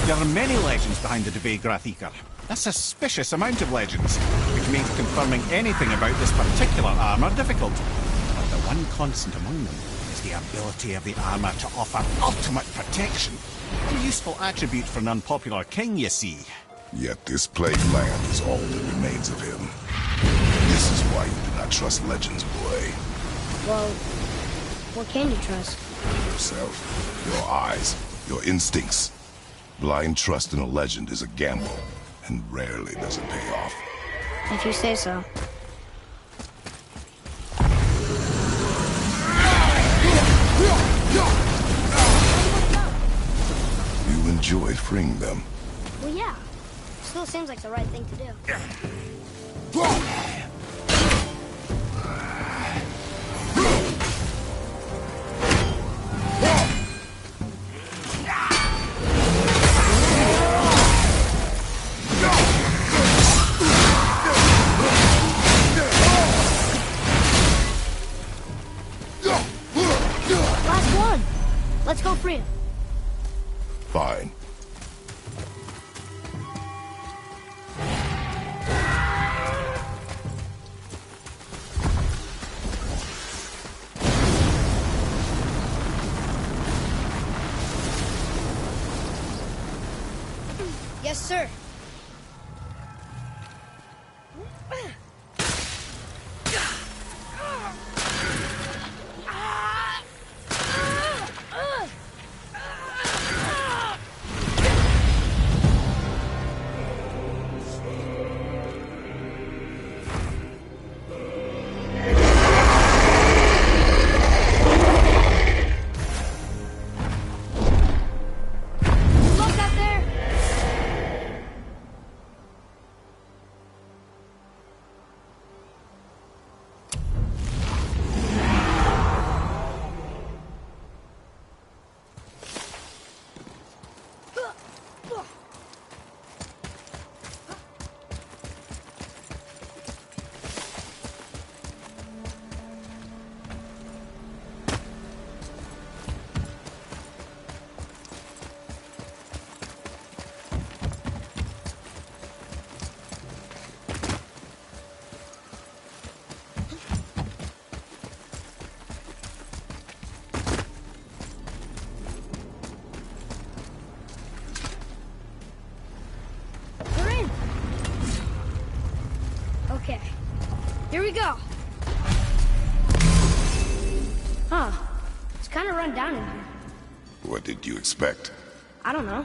S7: There are many legends behind the Debay Grathikar. A suspicious amount of legends, which makes confirming anything about this particular armor difficult. But the one constant among them is the ability of the armor to offer ultimate protection. A useful attribute for an unpopular king, you see.
S2: Yet this plagued land is all that remains of him. This is why you do not trust legends, boy.
S3: Well, what can you trust?
S2: Yourself, your eyes, your instincts. Blind trust in a legend is a gamble, and rarely does it pay off.
S3: If you say so.
S2: You enjoy freeing them.
S3: Well, yeah. Still seems like the right thing to do. sir. Look out there! We're in. Okay, here we go. Huh, it's kind of run down in here.
S2: What did you expect?
S3: I don't know.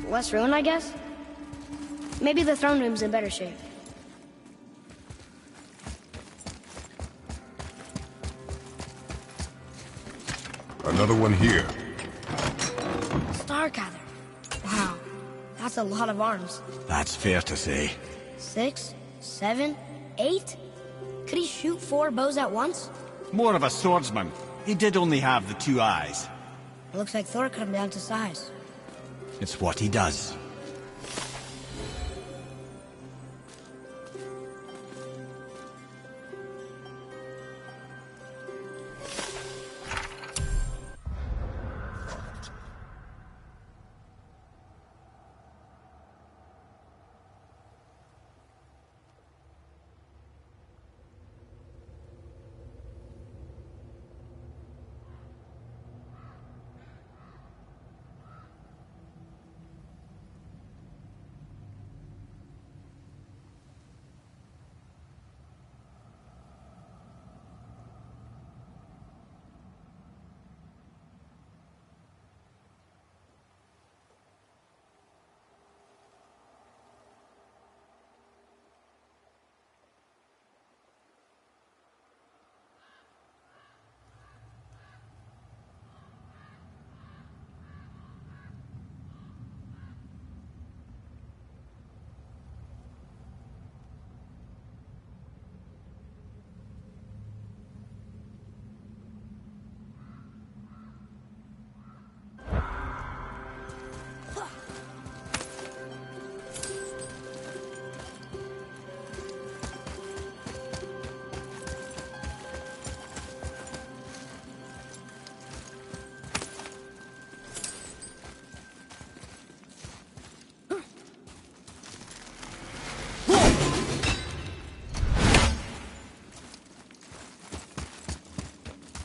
S3: Less ruin, I guess? Maybe the throne room's in better shape.
S2: Another one here.
S3: Starkather. Wow, that's a lot of arms.
S1: That's fair to say.
S3: 6, 7, 8? Could he shoot 4 bows at once?
S7: More of a swordsman. He did only have the 2 eyes.
S3: It looks like Thor cut him down to size.
S7: It's what he does.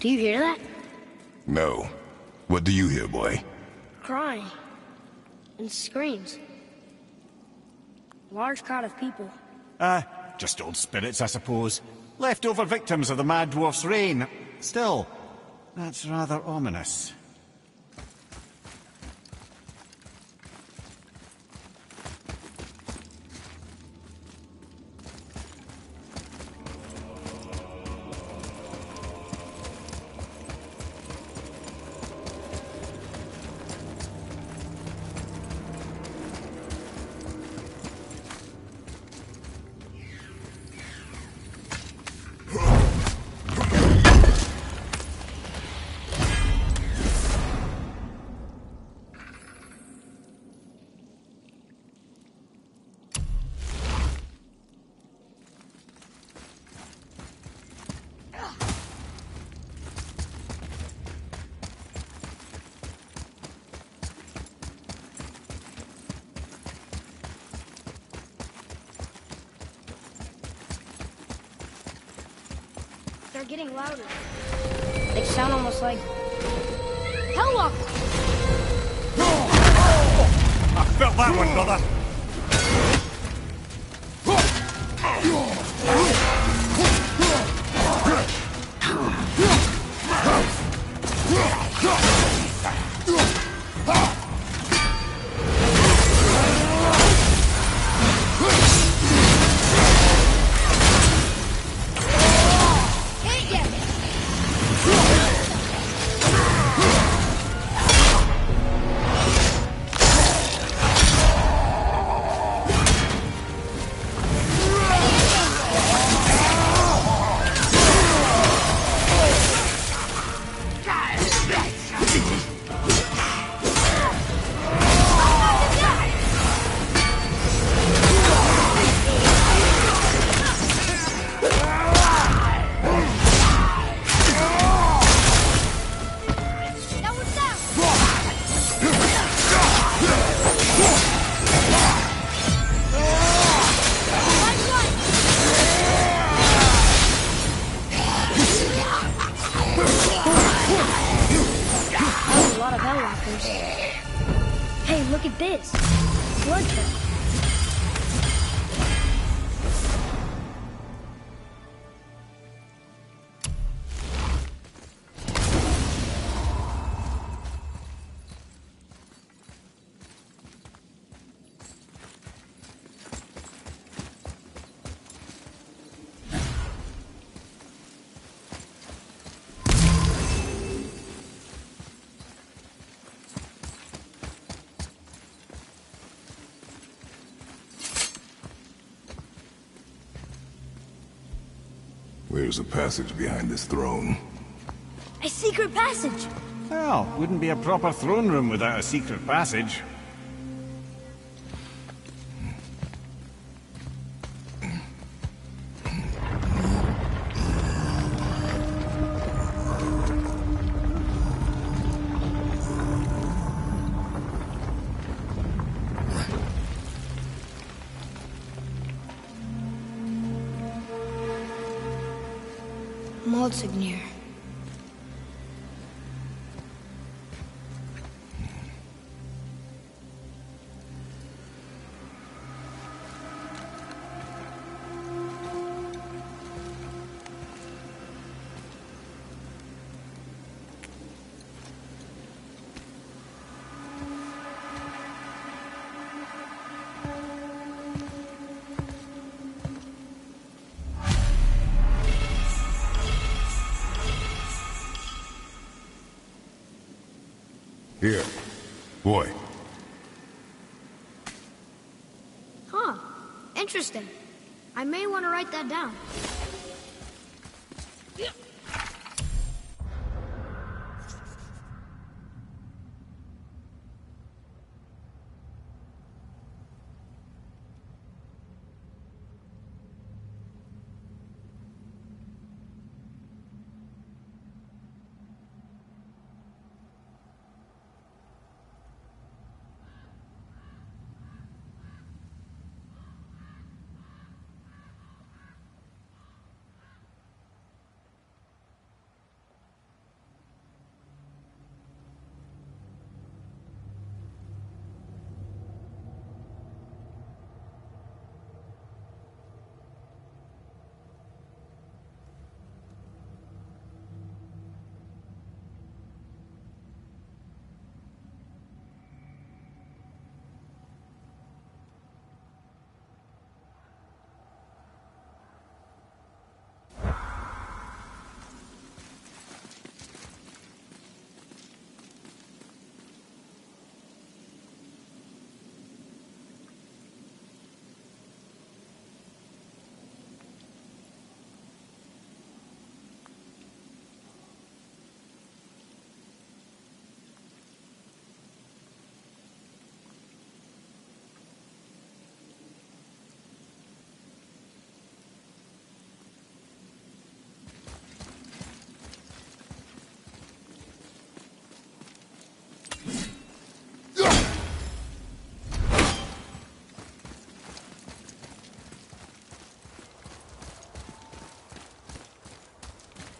S3: Do you hear that?
S2: No. What do you hear, boy?
S3: Crying. And screams. Large crowd of people.
S7: Just old spirits, I suppose. Leftover victims of the Mad Dwarf's reign. Still, that's rather ominous.
S3: They're getting louder. They sound almost like Hellwalkers.
S7: I felt that one, brother.
S3: Hey, look at this. Blood trail.
S2: Where's a passage behind this throne?
S3: A secret passage!
S1: Well, wouldn't be a proper throne room without a secret passage.
S3: Maldsignir.
S2: Here. Boy.
S3: Huh. Interesting. I may want to write that down.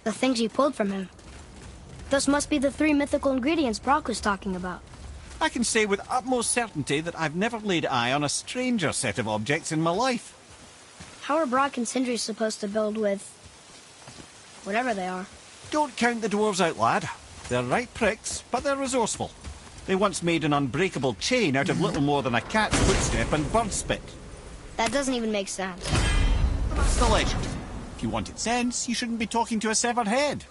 S3: The things you pulled from him. Those must be the 3 mythical ingredients Brock was talking about.
S7: I can say with utmost certainty that I've never laid eye on a stranger set of objects in my life.
S3: How are Brock and Sindri supposed to build with... whatever they are?
S7: Don't count the dwarves out, lad. They're right pricks, but they're resourceful. They once made an unbreakable chain out of little more than a cat's footstep and bird spit.
S3: That doesn't even make sense.
S7: That's the legend. If you wanted sense, you shouldn't be talking to a severed head.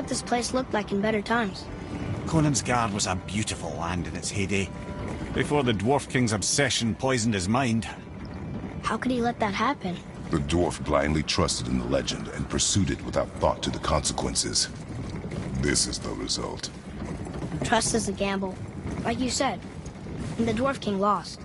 S3: what this place looked like in better times.
S7: Conan's Guard was a beautiful land in its heyday, before the Dwarf King's obsession poisoned his mind.
S3: How could he let that happen?
S2: The dwarf blindly trusted in the legend and pursued it without thought to the consequences. This is the result.
S3: Trust is a gamble, like you said. And the Dwarf King lost.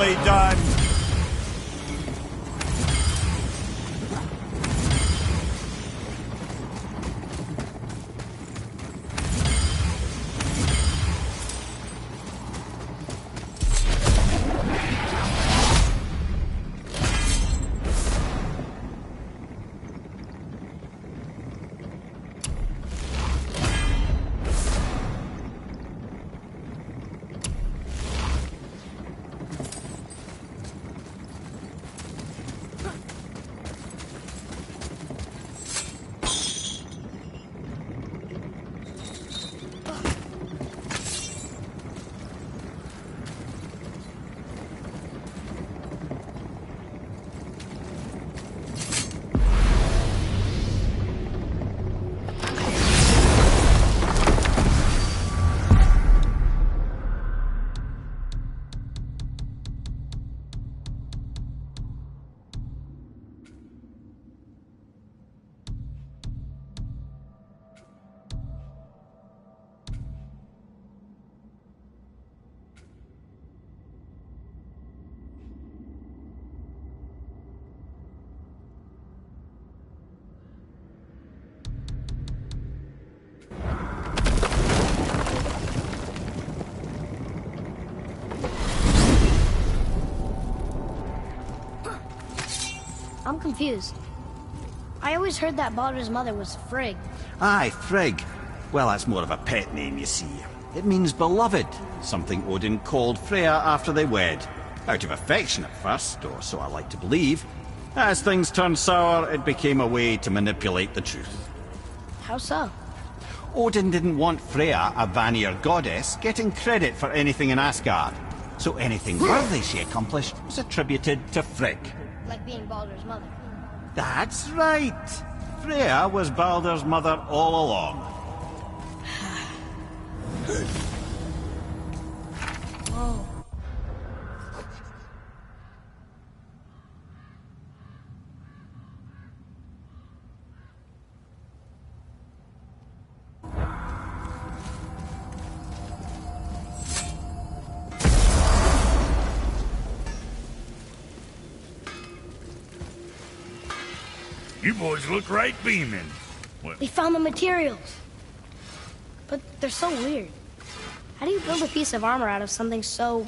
S5: Nicely done.
S3: I'm confused. I always heard that Baldur's mother was Frigg.
S7: Aye, Frigg. Well, that's more of a pet name, you see. It means beloved, something Odin called Freya after they wed. Out of affection at first, or so I like to believe. As things turned sour, it became a way to manipulate the truth.
S3: How so?
S7: Odin didn't want Freya, a Vanir goddess, getting credit for anything in Asgard. So anything worthy she accomplished was attributed to Frigg.
S3: Like being Baldur's mother.
S7: That's right. Freya was Baldur's mother all along.
S3: Whoa.
S5: You boys look right beaming. What?
S3: We found the materials. But they're so weird. How do you build a piece of armor out of something so...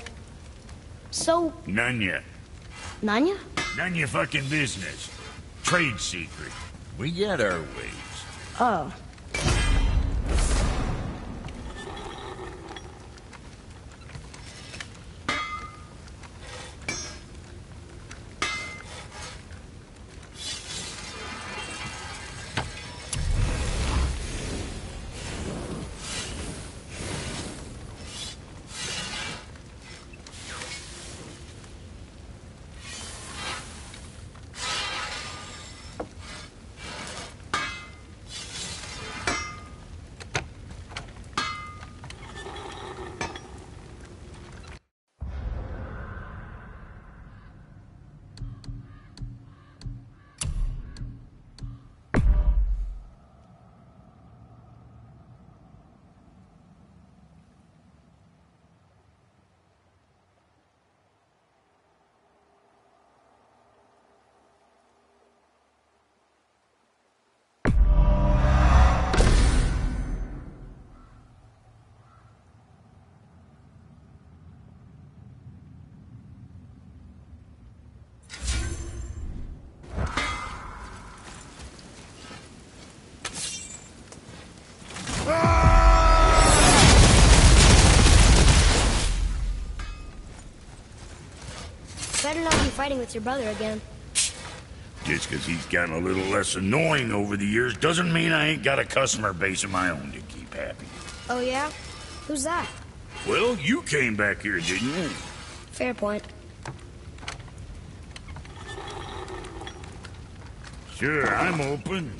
S5: None yet.
S3: Nanya?
S5: None your fucking business. Trade secret. We get our ways.
S3: Oh. Better not be fighting with your brother again.
S5: Just because he's gotten a little less annoying over the years doesn't mean I ain't got a customer base of my own to keep happy.
S3: Oh yeah? Who's that?
S5: Well, you came back here, didn't you?
S3: Fair point.
S5: Sure, I'm open.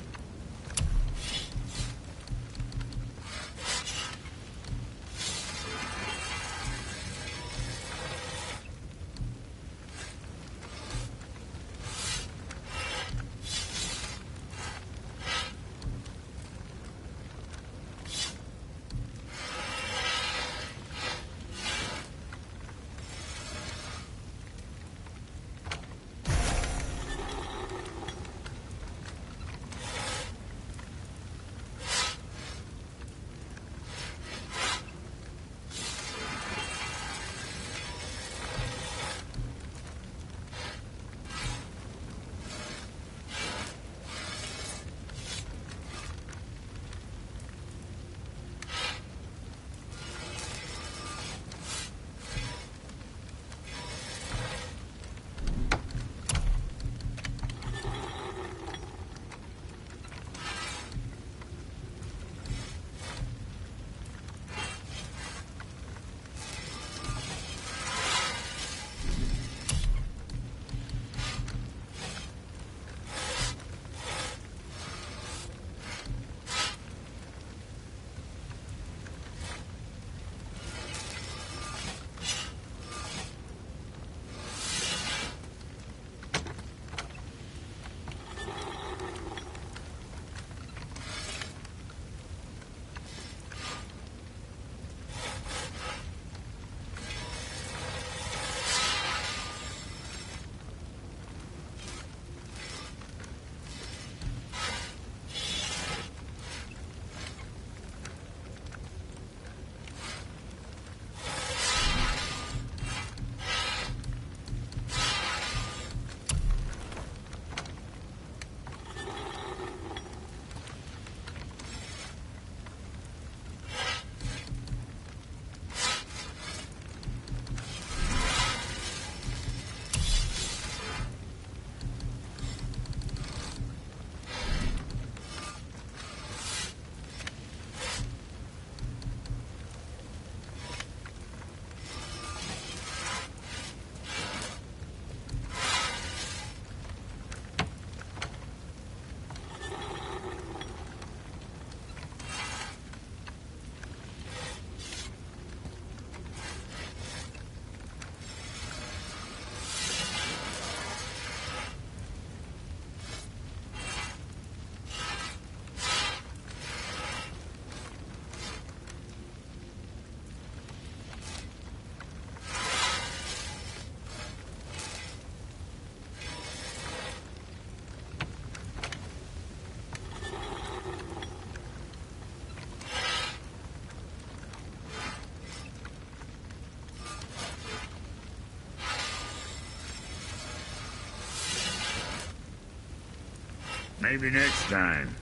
S5: Maybe next time.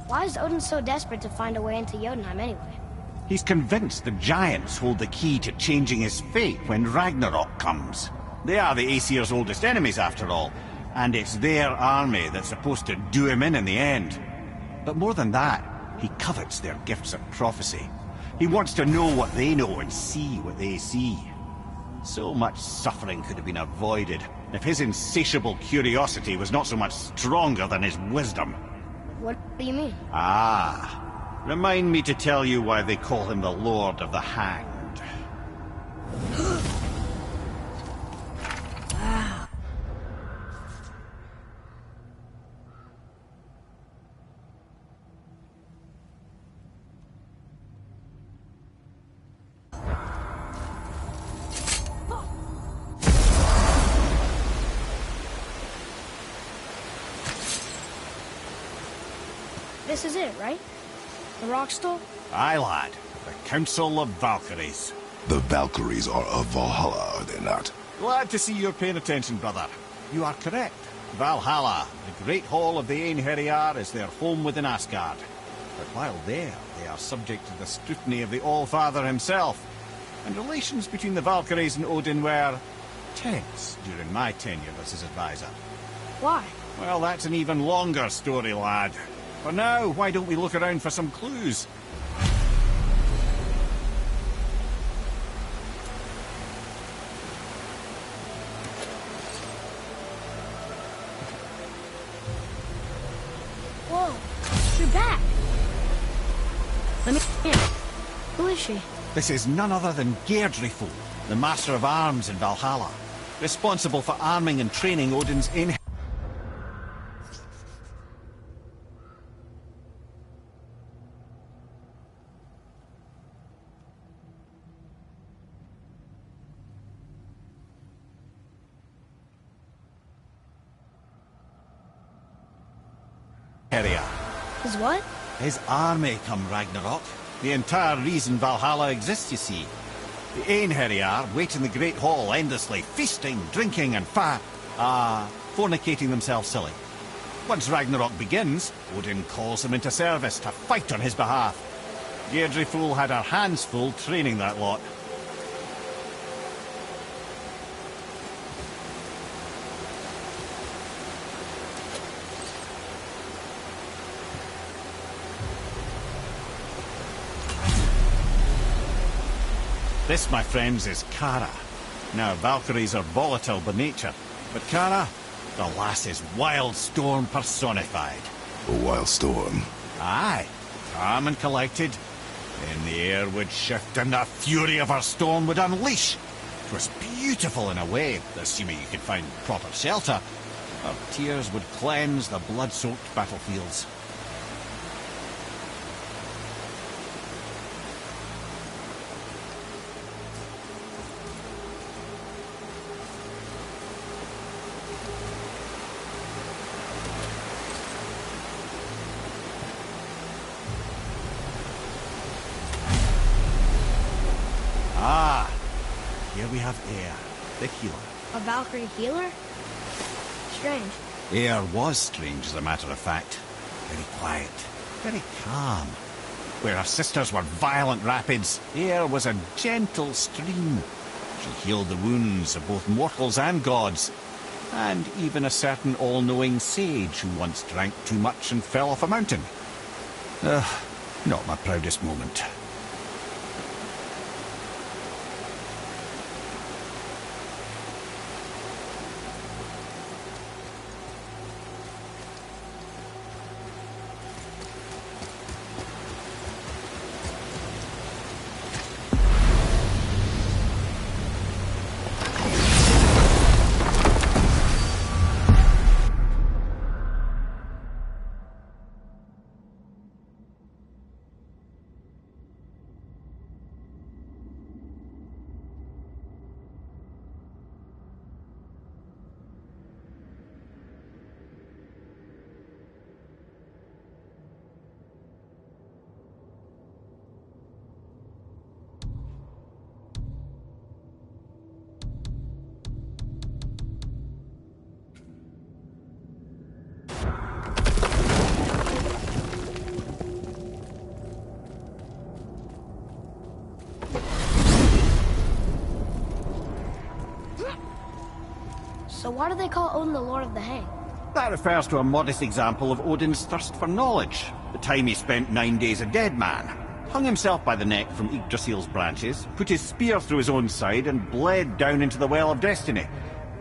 S3: Why is Odin so desperate to find a way into Jotunheim anyway?
S7: He's convinced the giants hold the key to changing his fate when Ragnarok comes. They are the Aesir's oldest enemies, after all, and it's their army that's supposed to do him in the end. But more than that, he covets their gifts of prophecy. He wants to know what they know and see what they see. So much suffering could have been avoided if his insatiable curiosity was not so much stronger than his wisdom.
S3: What do you mean?
S7: Ah, remind me to tell you why they call him the Lord of the Hanged.
S3: Wow. This is it, right? The Rockstall?
S7: Aye, lad. The Council of Valkyries.
S2: The Valkyries are of Valhalla, are they not?
S7: Glad to see you're paying attention, brother. You are correct. Valhalla, the great hall of the Einherjar, is their home within Asgard. But while there, they are subject to the scrutiny of the All-Father himself. And relations between the Valkyries and Odin were tense during my tenure as his advisor.
S3: Why?
S7: Well, that's an even longer story, lad. For now, why don't we look around for some clues?
S3: Whoa, you're back. Let me in. Who is she?
S7: This is none other than Geirdriful, the Master of Arms in Valhalla, responsible for arming and training Odin's Einherjar.
S3: His what?
S7: His army come Ragnarok. The entire reason Valhalla exists, you see. The Einherjar wait in the Great Hall endlessly, feasting, drinking, and fornicating themselves silly. Once Ragnarok begins, Odin calls them into service to fight on his behalf. Geirdriful had her hands full training that lot. This, my friends, is Kara. Now, Valkyries are volatile by nature, but Kara, the lass is wild storm personified.
S2: A wild storm.
S7: Aye, calm and collected, then the air would shift and the fury of her storm would unleash. It was beautiful in a way, assuming you could find proper shelter. Her tears would cleanse the blood-soaked battlefields. Ah, here we have Air, the healer.
S3: A Valkyrie healer? Strange.
S7: Air was strange, as a matter of fact. Very quiet, very calm. Where her sisters were violent rapids, Air was a gentle stream. She healed the wounds of both mortals and gods, and even a certain all-knowing sage who once drank too much and fell off a mountain. Not my proudest moment.
S3: So why do they call Odin the Lord of the Hang?
S7: That refers to a modest example of Odin's thirst for knowledge. The time he spent 9 days a dead man. Hung himself by the neck from Yggdrasil's branches, put his spear through his own side, and bled down into the Well of Destiny.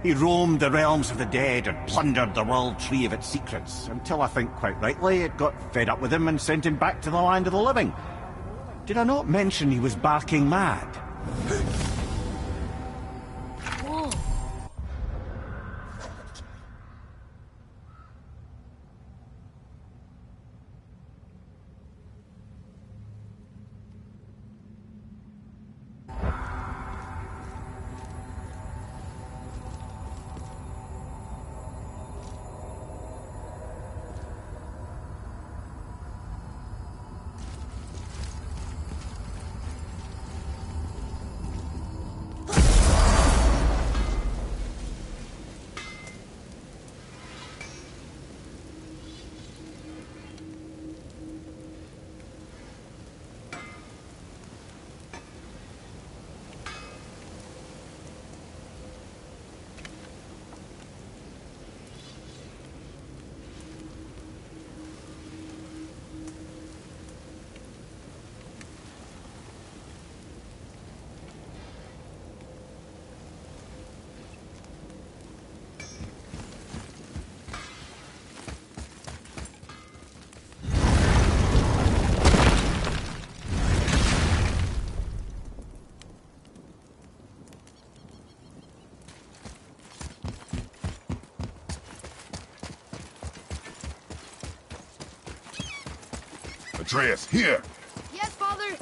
S7: He roamed the realms of the dead and plundered the World Tree of its secrets, until I think quite rightly it got fed up with him and sent him back to the land of the living. Did I not mention he was barking mad?
S3: Whoa.
S2: Atreus, here!
S3: Yes, Father!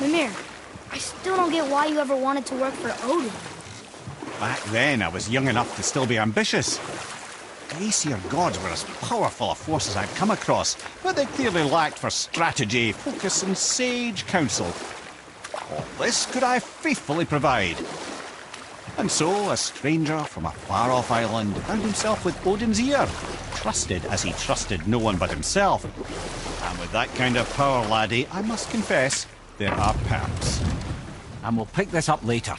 S3: Mimir, I still don't get why you ever wanted to work for Odin.
S7: Back then, I was young enough to still be ambitious. The Aesir gods were as powerful a force as I'd come across, but they clearly lacked for strategy, focus, and sage counsel. All this could I faithfully provide. And so, a stranger from a far-off island found himself with Odin's ear, trusted as he trusted no one but himself. And with that kind of power, laddie, I must confess, there are perks. and we'll pick this up later.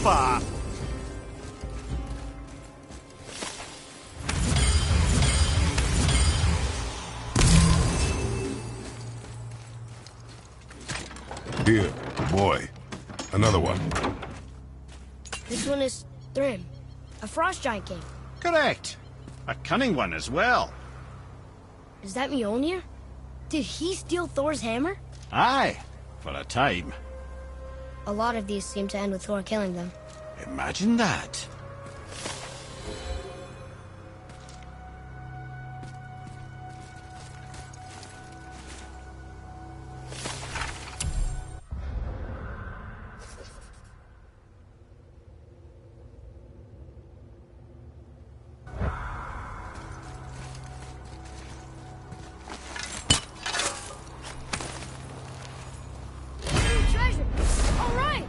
S7: Papa!
S2: Here, boy. Another one.
S3: This one is Thrym, a frost giant king.
S7: Correct. A cunning one as well.
S3: Is that Mjolnir? Did he steal Thor's hammer?
S7: Aye, for a time.
S3: A lot of these seem to end with Thor killing them.
S7: Imagine that.
S3: Treasure! All right!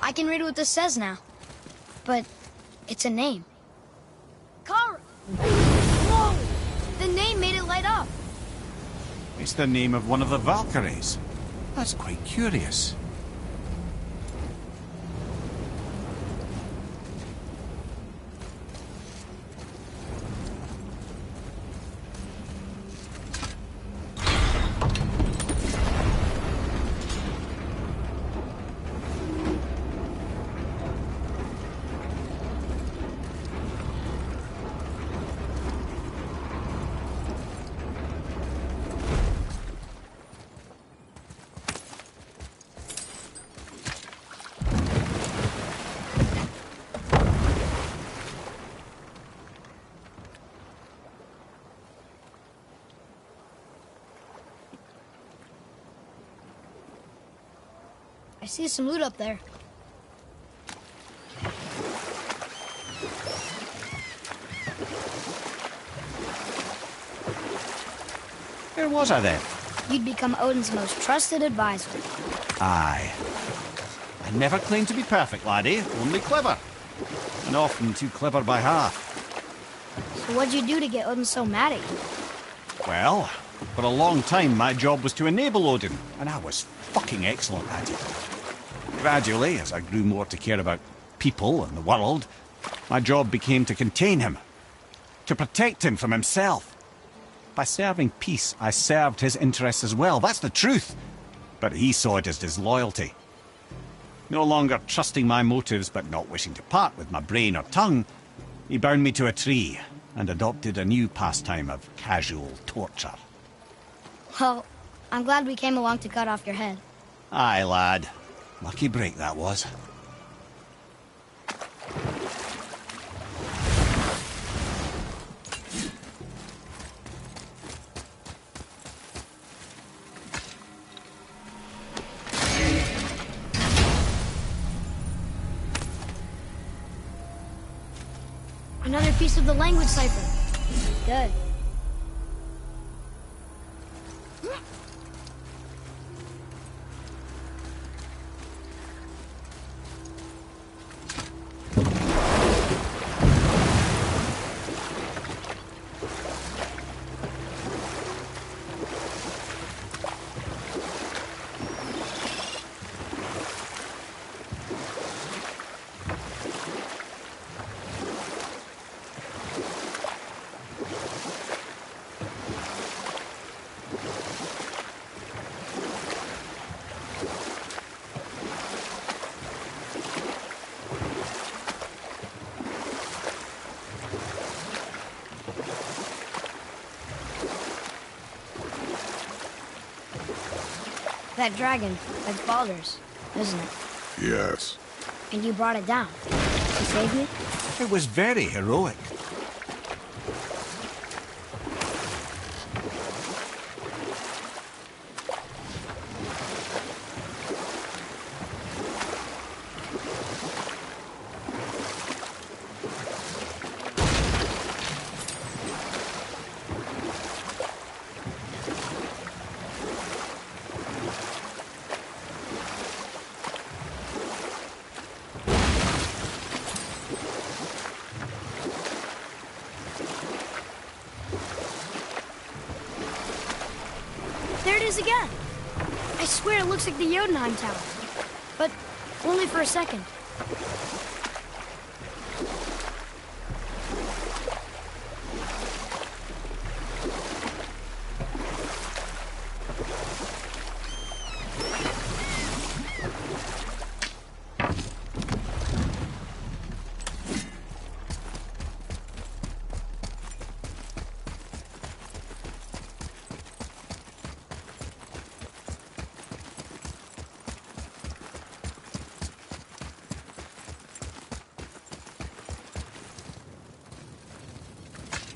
S3: I can read what this says now. But it's a name. Kara! Whoa! The name made it light up.
S7: It's the name of one of the Valkyries. That's quite curious.
S3: I see some loot up there.
S7: Where was I then?
S3: You'd become Odin's most trusted advisor.
S7: Aye. I never claimed to be perfect, laddie. Only clever. And often too clever by half.
S3: So what'd you do to get Odin so mad at you?
S7: Well, for a long time my job was to enable Odin, and I was fucking excellent at it. Gradually, as I grew more to care about people and the world, my job became to contain him, to protect him from himself. By serving peace, I served his interests as well, that's the truth. But he saw it as disloyalty. No longer trusting my motives, but not wishing to part with my brain or tongue, he bound me to a tree and adopted a new pastime of casual torture.
S3: Well, I'm glad we came along to cut off your head.
S7: Aye, lad. Lucky break that was.
S3: Another piece of the language cipher. Good. That dragon, that's Baldur's, isn't it?
S2: Yes.
S3: And you brought it down to save me?
S7: It was very heroic.
S3: There it is again. I swear it looks like the Jotunheim Tower. But only for a second.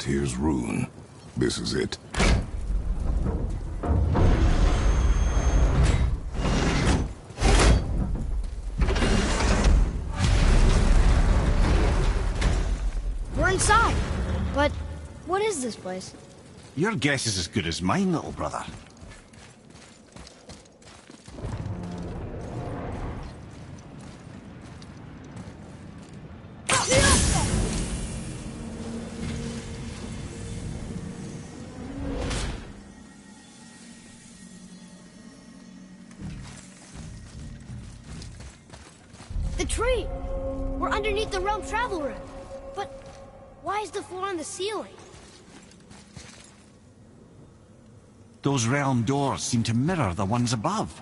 S2: Here's Rune. This is it.
S3: We're inside. But what is this place?
S7: Your guess is as good as mine, little brother.
S3: The tree! We're underneath the realm travel room. But why is the floor on the ceiling?
S7: Those realm doors seem to mirror the ones above.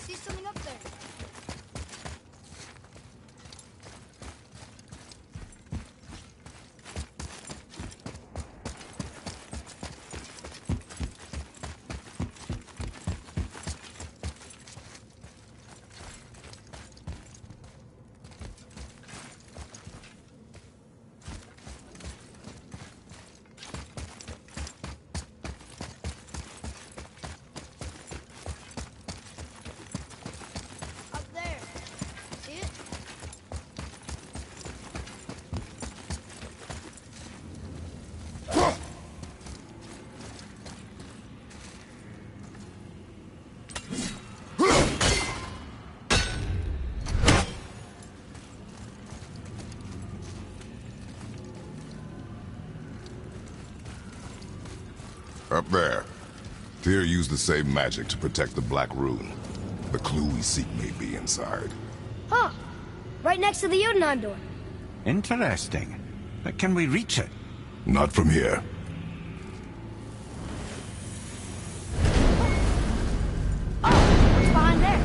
S3: See something up there?
S2: Up there. Tyr used the same magic to protect the Black Rune. The clue we seek may be inside.
S3: Huh. Right next to the Jotunheim door.
S7: Interesting. But can we reach it?
S2: Not from here.
S3: Oh, what's behind there?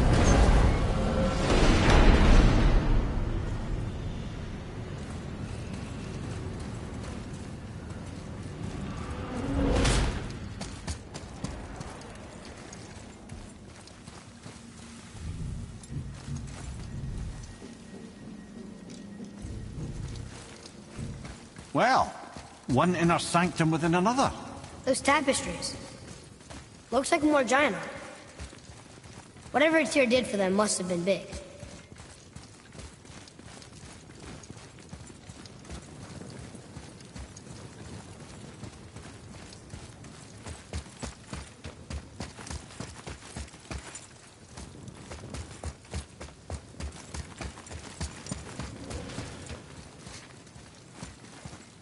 S7: Well, one inner sanctum within another.
S3: Those tapestries. Looks like more giant art. Whatever Tyr did for them must have been big.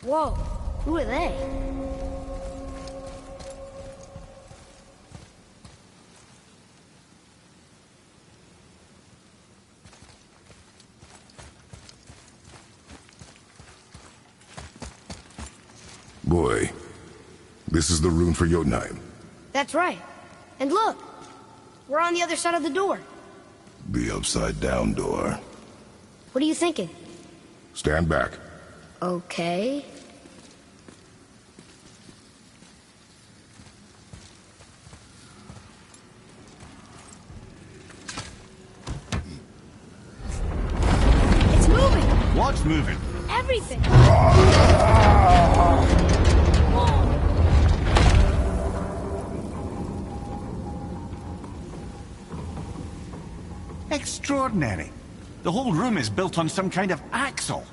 S3: Whoa, who are they?
S2: Boy, this is the rune for Jotunheim.
S3: That's right. And look, we're on the other side of the door.
S2: The upside-down door.
S3: What are you thinking?
S2: Stand back.
S3: Okay. It's moving!
S7: What's moving?
S3: Everything!
S7: Extraordinary. The whole room is built on some kind of axle.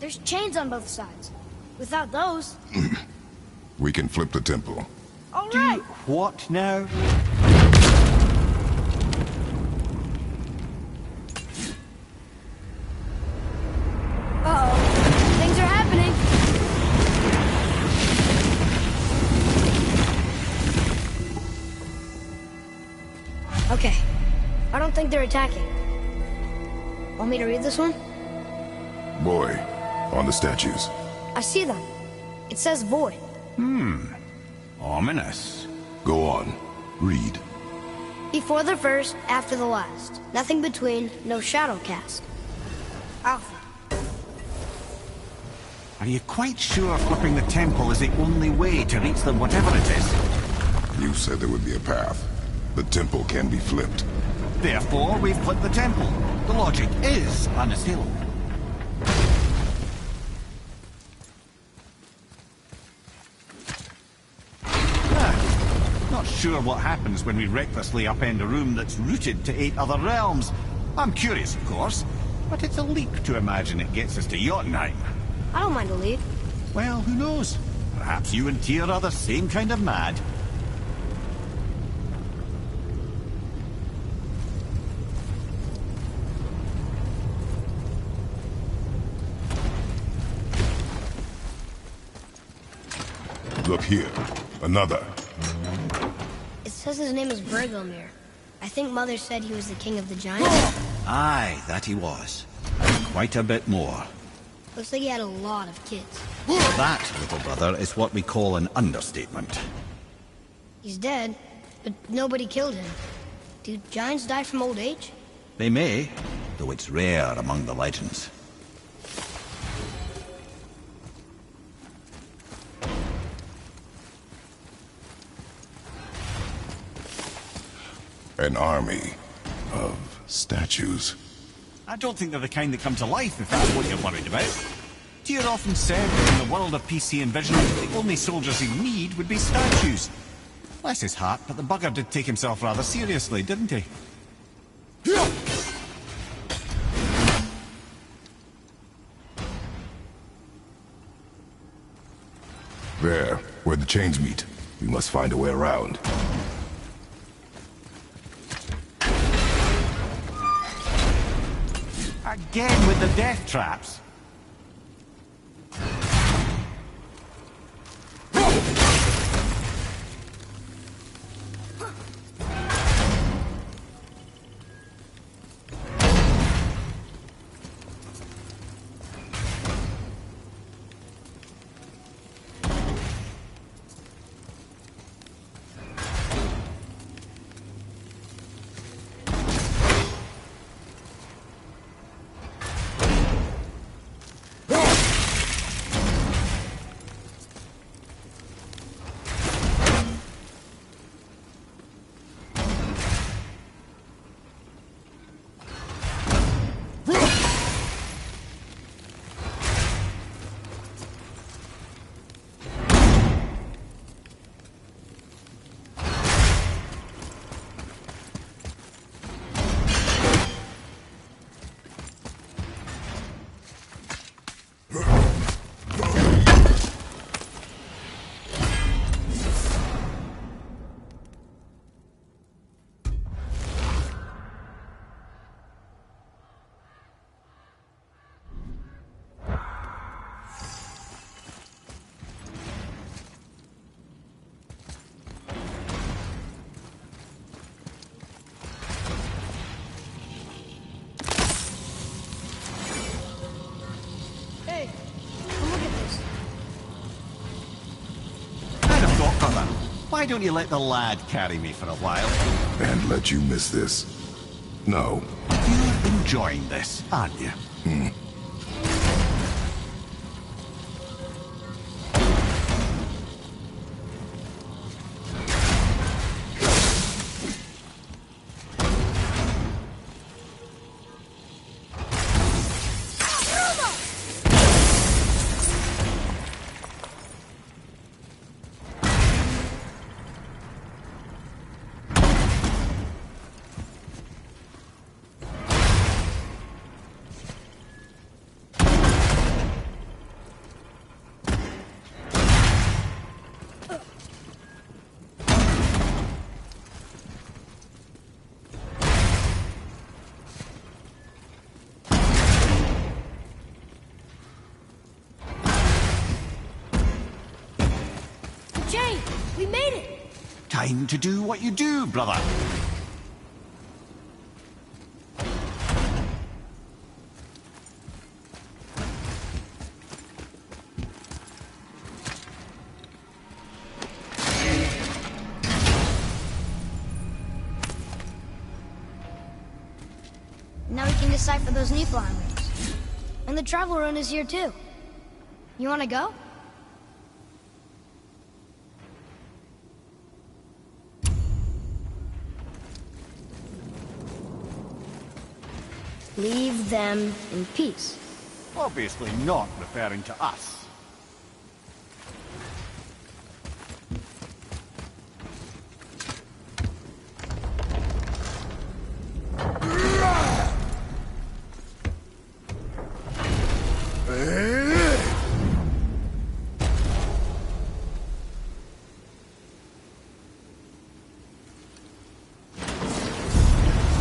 S3: There's chains on both sides. Without those...
S2: We can flip the temple.
S3: All right!
S7: What now?
S3: Uh-oh. Things are happening. Okay. I don't think they're attacking. Want me to read this one?
S2: Boy, on the statues.
S3: I see them. It says void.
S7: Ominous.
S2: Go on. Read.
S3: Before the first, after the last. Nothing between, no shadow cast. Alpha.
S7: Are you quite sure flipping the temple is the only way to reach them, whatever it is?
S2: You said there would be a path. The temple can be flipped.
S7: Therefore, we've flipped the temple. The logic is unassailable. Not sure what happens when we recklessly upend a room that's rooted to 8 other realms. I'm curious, of course, but it's a leap to imagine it gets us to Jotunheim.
S3: I don't mind a lead.
S7: Well, who knows? Perhaps you and Tyr are the same kind of mad.
S2: Look here. Another.
S3: It says his name is Bergelmir. I think Mother said he was the king of the giants.
S7: Aye, that he was. And quite a bit more.
S3: Looks like he had a lot of kids.
S7: That, little brother, is what we call an understatement.
S3: He's dead, but nobody killed him. Do giants die from old age?
S7: They may, though it's rare among the legends.
S2: An army of statues.
S7: I don't think they're the kind that come to life, if that's what you're worried about. Tyr often said that in the world of peace he envisioned, the only soldiers he'd need would be statues. Bless his heart, but the bugger did take himself rather seriously, didn't he?
S2: There, where the chains meet. We must find a way around.
S7: Again with the death traps. Brother, why don't you let the lad carry me for a while?
S2: And let you miss this? No.
S7: You're enjoying this, aren't you?
S3: Jay, we made it!
S7: Time to do what you do, brother.
S3: Now we can decipher those Niflheim runes. And the travel rune is here too. You wanna go? Leave them in peace.
S7: Obviously not referring to us.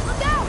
S3: Look out!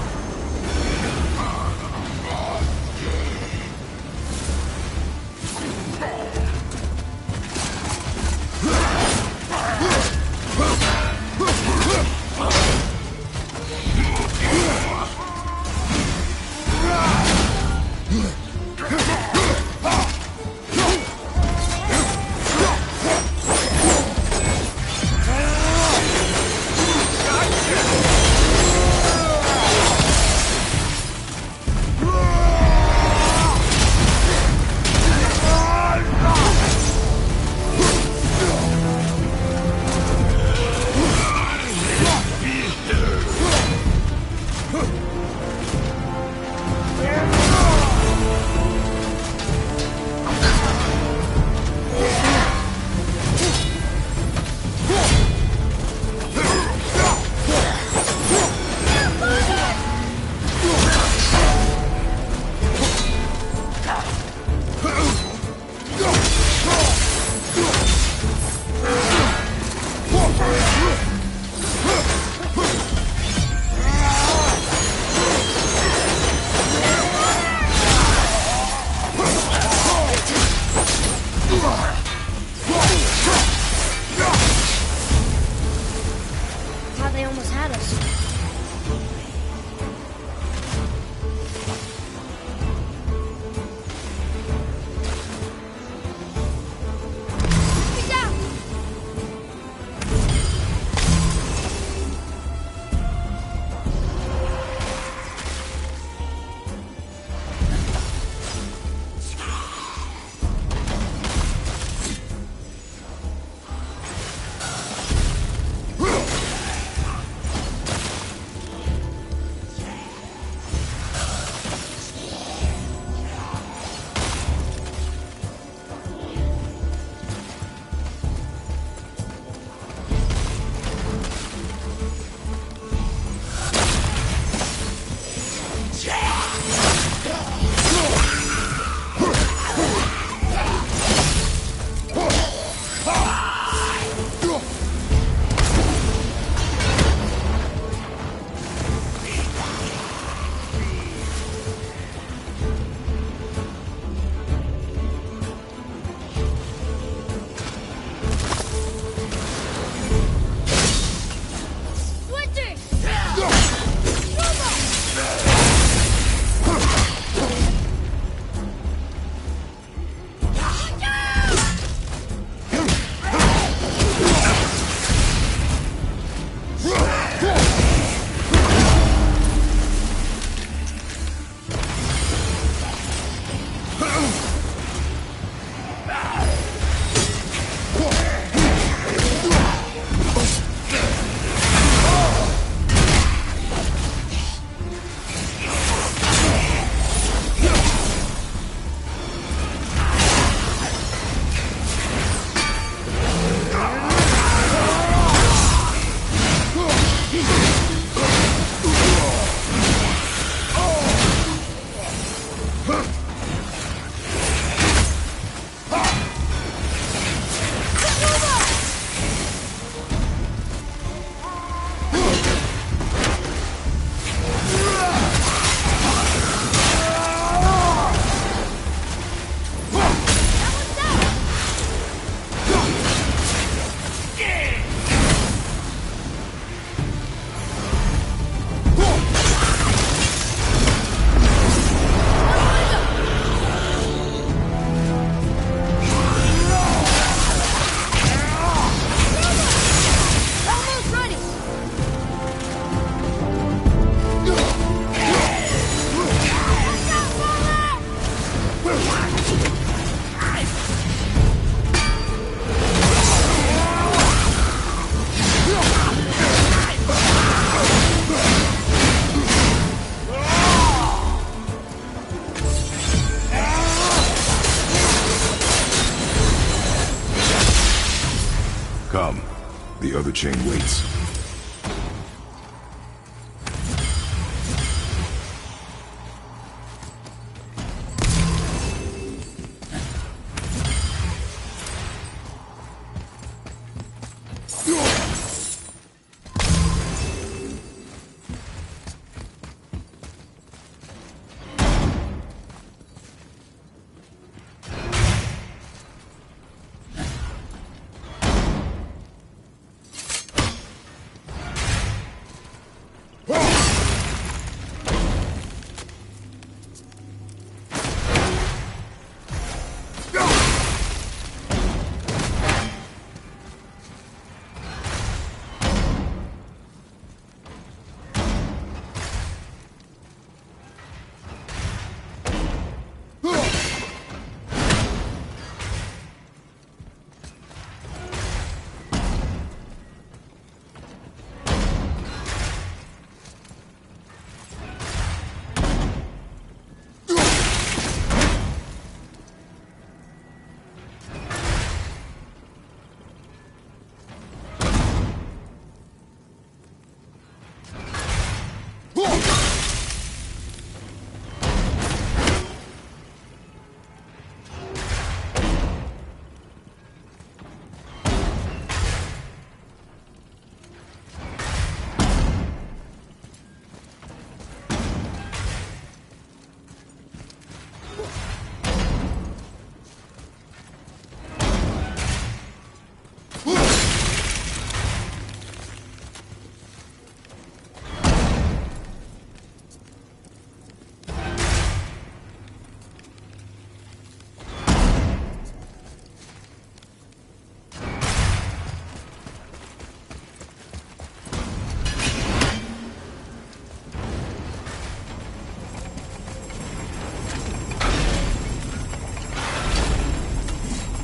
S2: The other chain waits.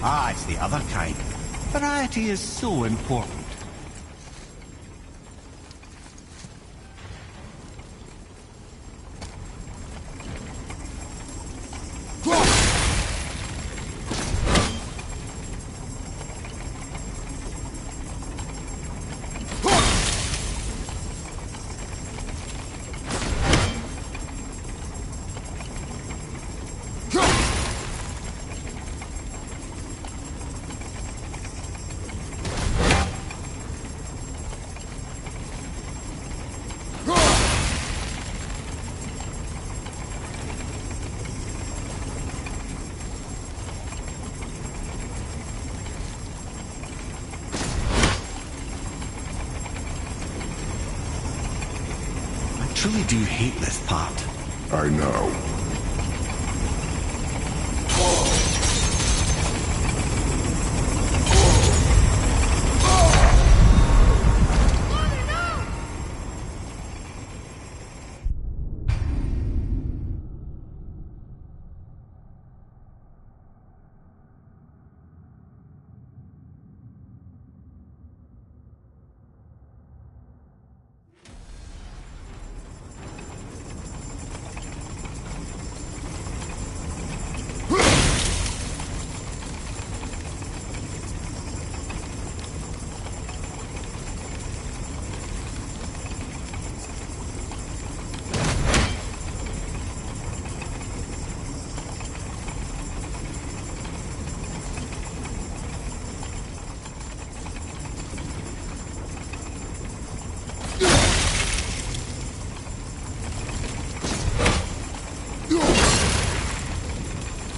S7: Ah, it's the other kind. Variety is so important. I truly do hate this part.
S2: I know.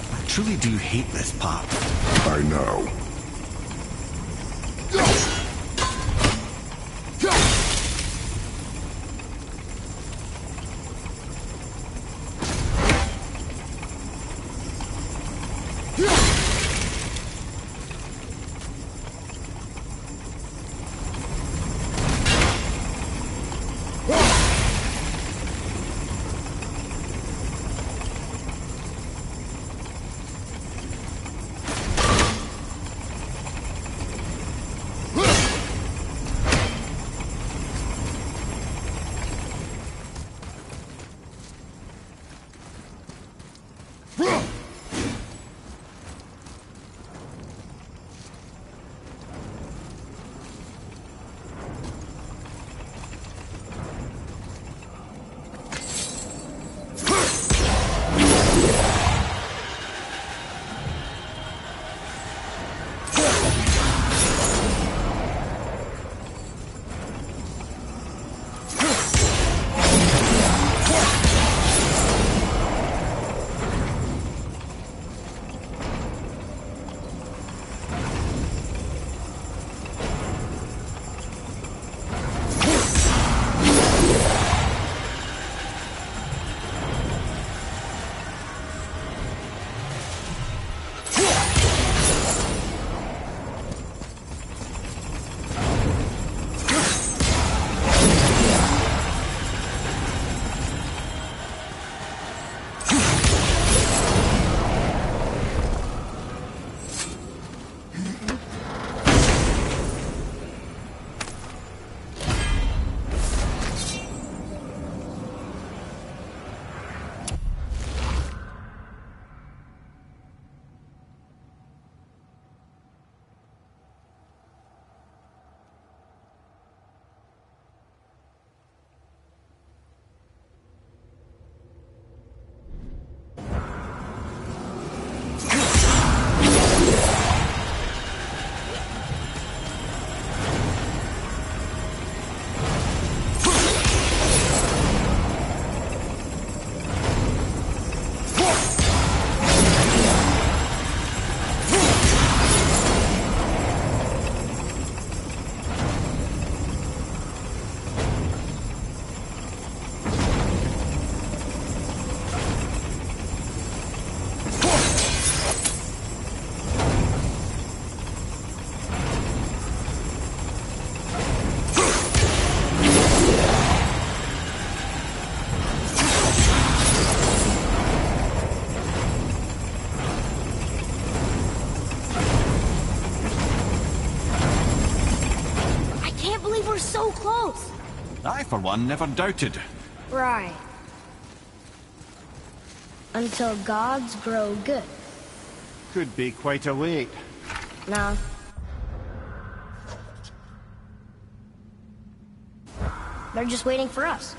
S7: I truly do hate this part.
S2: I know.
S3: were so close.
S7: I, for one, never doubted.
S3: Right. Until gods grow good.
S7: Could be quite a wait.
S3: Nah. They're just waiting for us.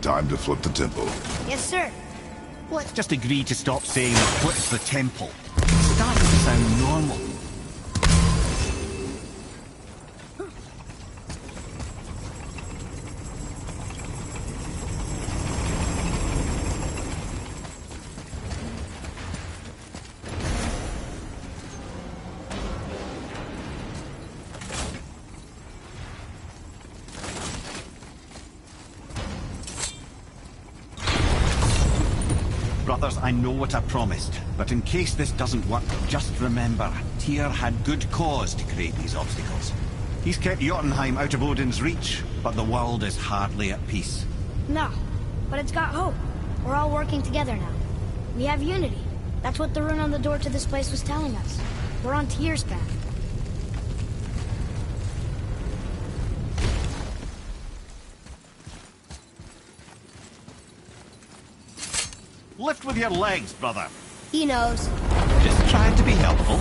S2: Time to flip the temple.
S3: Yes, sir.
S7: Let's just agree to stop saying flip the temple. It's starting to sound normal. brothers, I know what I promised. But in case this doesn't work, just remember, Tyr had good cause to create these obstacles. He's kept Jotunheim out of Odin's reach, but the world is hardly at peace.
S3: No, but it's got hope. We're all working together now. We have unity. That's what the rune on the door to this place was telling us. We're on Tyr's path.
S7: Lift with your legs, brother.
S3: He knows.
S7: Just trying to be helpful.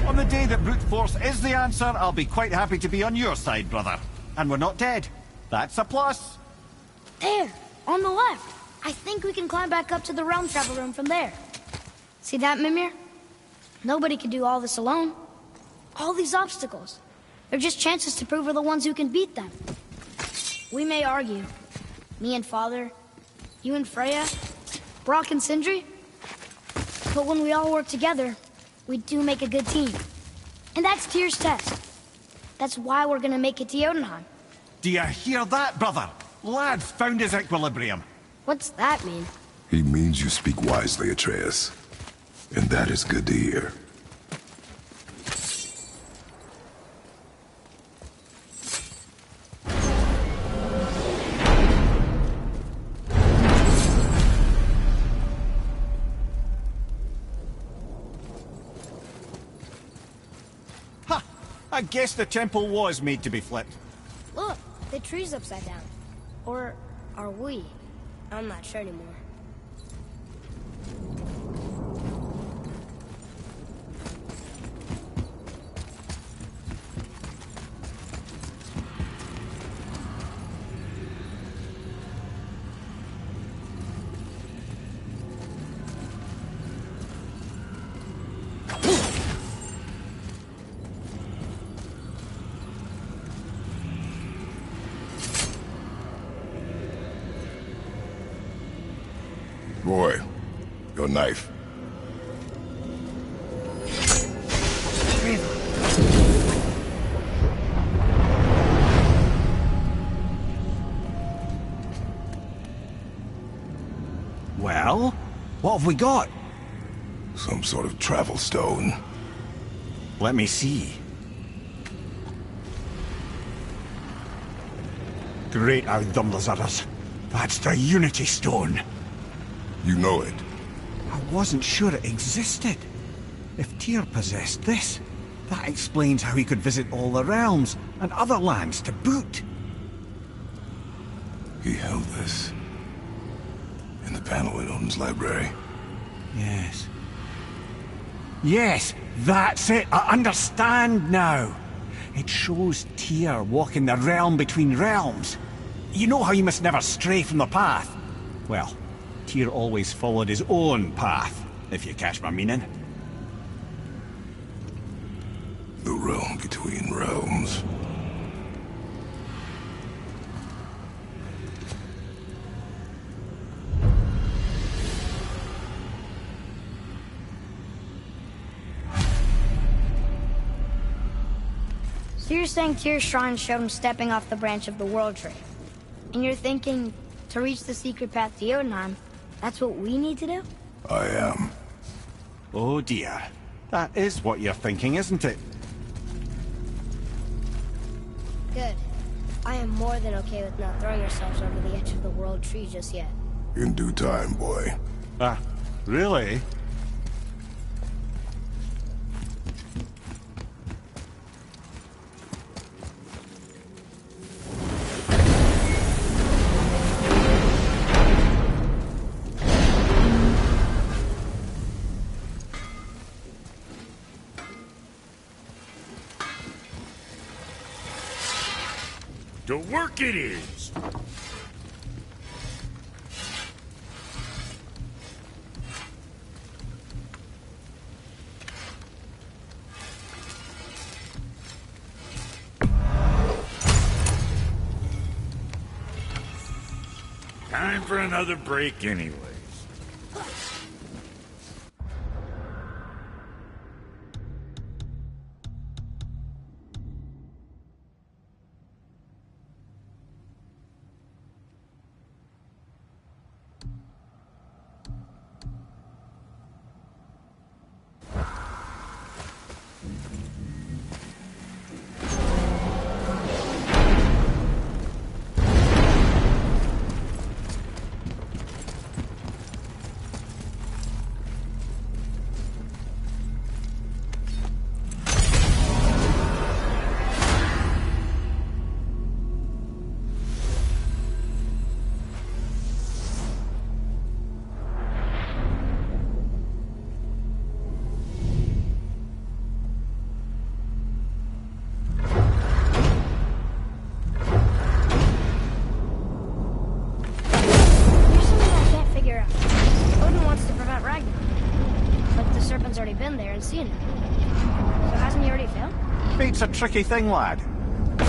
S7: On the day that brute force is the answer, I'll be quite happy to be on your side, brother. And we're not dead. That's a plus.
S3: There, on the left. I think we can climb back up to the realm travel room from there. See that, Mimir? Nobody can do all this alone. All these obstacles. They're just chances to prove we're the ones who can beat them. We may argue. Me and Father, you and Freya, Brock and Sindri. But when we all work together, we do make a good team. And that's Tyr's test. That's why we're gonna make it to Jotunheim.
S7: Do you hear that, brother? Lad's found his equilibrium.
S3: What's that mean?
S2: He means you speak wisely, Atreus. And that is good to hear.
S7: Ha! I guess the temple was made to be flipped.
S3: Look, the tree's upside down. Or are we? I'm not sure anymore.
S2: Roy, your knife.
S7: Well, what have we got?
S2: Some sort of travel stone.
S7: Let me see. Great Audumlazaras. That's the Unity Stone.
S2: You know it.
S7: I wasn't sure it existed. If Tyr possessed this, that explains how he could visit all the realms and other lands to boot.
S2: He held this in the panel in Odin's library.
S7: Yes. Yes, that's it. I understand now. It shows Tyr walking the realm between realms. You know how you must never stray from the path? Well, Tyr always followed his own path, if you catch my meaning.
S2: The realm between realms.
S3: So you're saying Tyr's shrine showed him stepping off the branch of the World Tree. And you're thinking, to reach the secret path to Jotunheim, that's what we need to do?
S2: I am.
S7: Oh dear. That is what you're thinking, isn't it?
S3: Good. I am more than okay with not throwing ourselves over the edge of the World Tree just yet.
S2: In due time, boy.
S7: Ah, really?
S5: To work it is! Time for another break anyways.
S3: Already been there and seen it. So hasn't he already failed?
S7: Fate's a tricky thing, lad.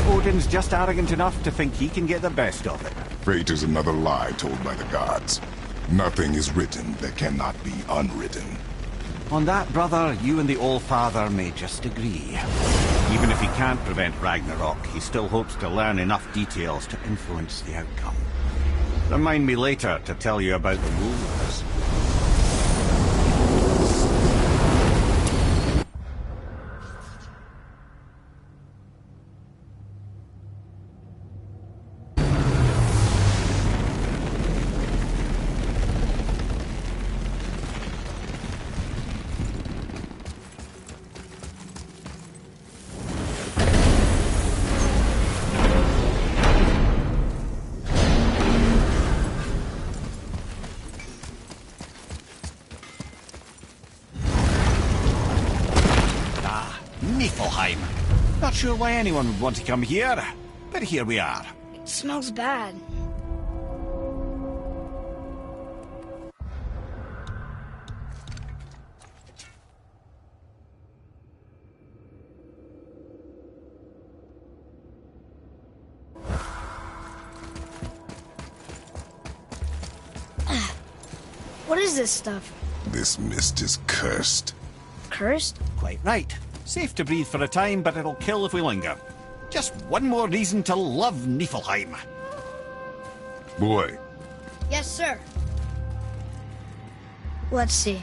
S7: Odin's just arrogant enough to think he can get the best of it.
S2: Fate is another lie told by the gods. Nothing is written that cannot be unwritten.
S7: On that, brother, you and the All-Father may just agree. Even if he can't prevent Ragnarok, he still hopes to learn enough details to influence the outcome. Remind me later to tell you about the wolves. Niflheim. Not sure why anyone would want to come here, but here we are.
S3: It smells bad. What is this stuff?
S2: This mist is cursed.
S3: Cursed?
S7: Quite right. Safe to breathe for a time, but it'll kill if we linger. Just one more reason to love Niflheim.
S2: Boy,
S3: Yes, sir. Let's see.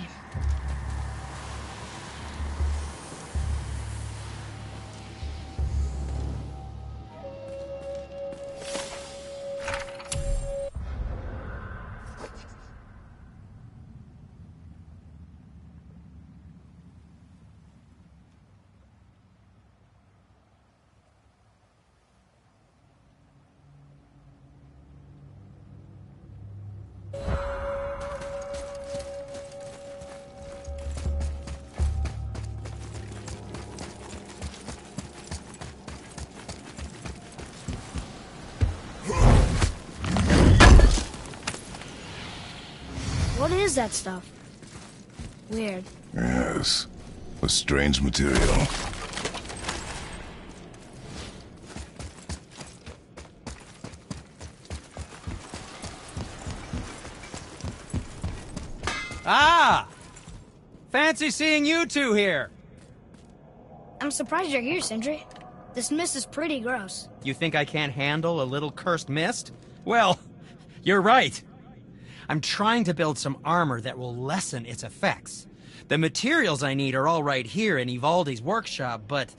S3: What is that stuff? Weird.
S2: yes. A strange material.
S6: Ah! Fancy seeing you two here.
S3: I'm surprised you're here, Sindri. This mist is pretty gross.
S6: You think I can't handle a little cursed mist? Well, you're right. I'm trying to build some armor that will lessen its effects. The materials I need are all right here in Ivaldi's workshop, but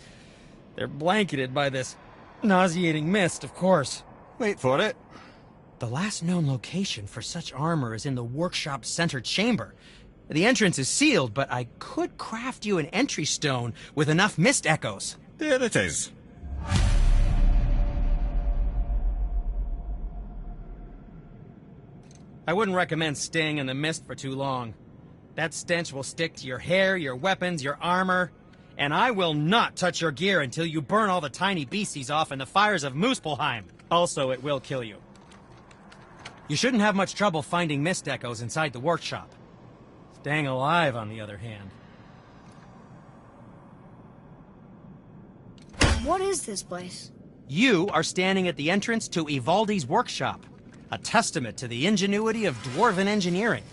S6: they're blanketed by this nauseating mist, of course.
S7: Wait for it.
S6: The last known location for such armor is in the workshop's center chamber. The entrance is sealed, but I could craft you an entry stone with enough mist echoes.
S7: There it is.
S6: I wouldn't recommend staying in the mist for too long. That stench will stick to your hair, your weapons, your armor, and I will not touch your gear until you burn all the tiny beasties off in the fires of Muspelheim. Also, it will kill you. You shouldn't have much trouble finding mist echoes inside the workshop. Staying alive, on the other hand.
S3: What is this place?
S6: You are standing at the entrance to Ivaldi's workshop. A testament to the ingenuity of dwarven engineering.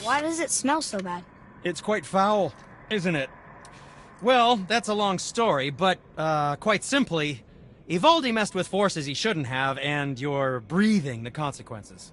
S3: Why does it smell so bad?
S6: It's quite foul, isn't it? Well, that's a long story, but, quite simply, Ivaldi messed with forces he shouldn't have, and you're breathing the consequences.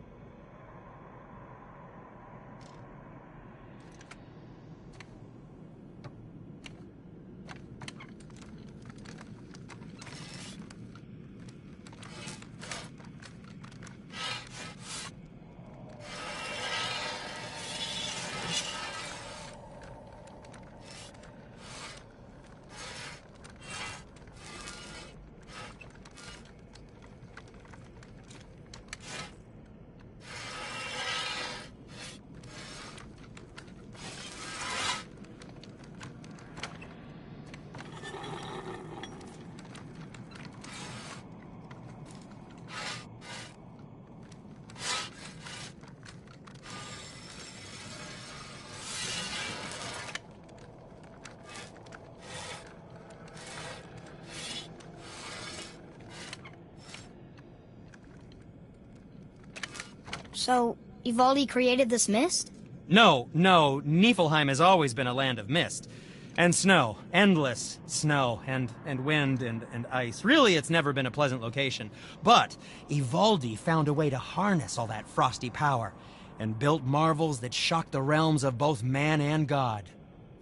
S3: So, Ivaldi created this mist?
S6: No, Niflheim has always been a land of mist. And snow. Endless snow. And wind and ice. Really, it's never been a pleasant location. But Ivaldi found a way to harness all that frosty power, and built marvels that shocked the realms of both man and god.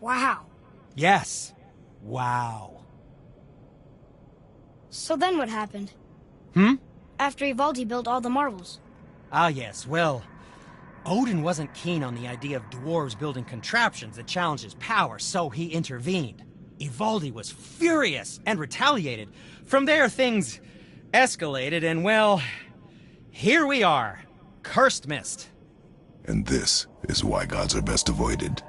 S3: Wow.
S6: Yes. Wow.
S3: So then what happened? After Ivaldi built all the marvels?
S6: Ah, yes, well, Odin wasn't keen on the idea of dwarves building contraptions that challenged his power, so he intervened. Ivaldi was furious and retaliated. From there, things escalated, and well, here we are. Cursed Mist.
S2: And this is why gods are best avoided.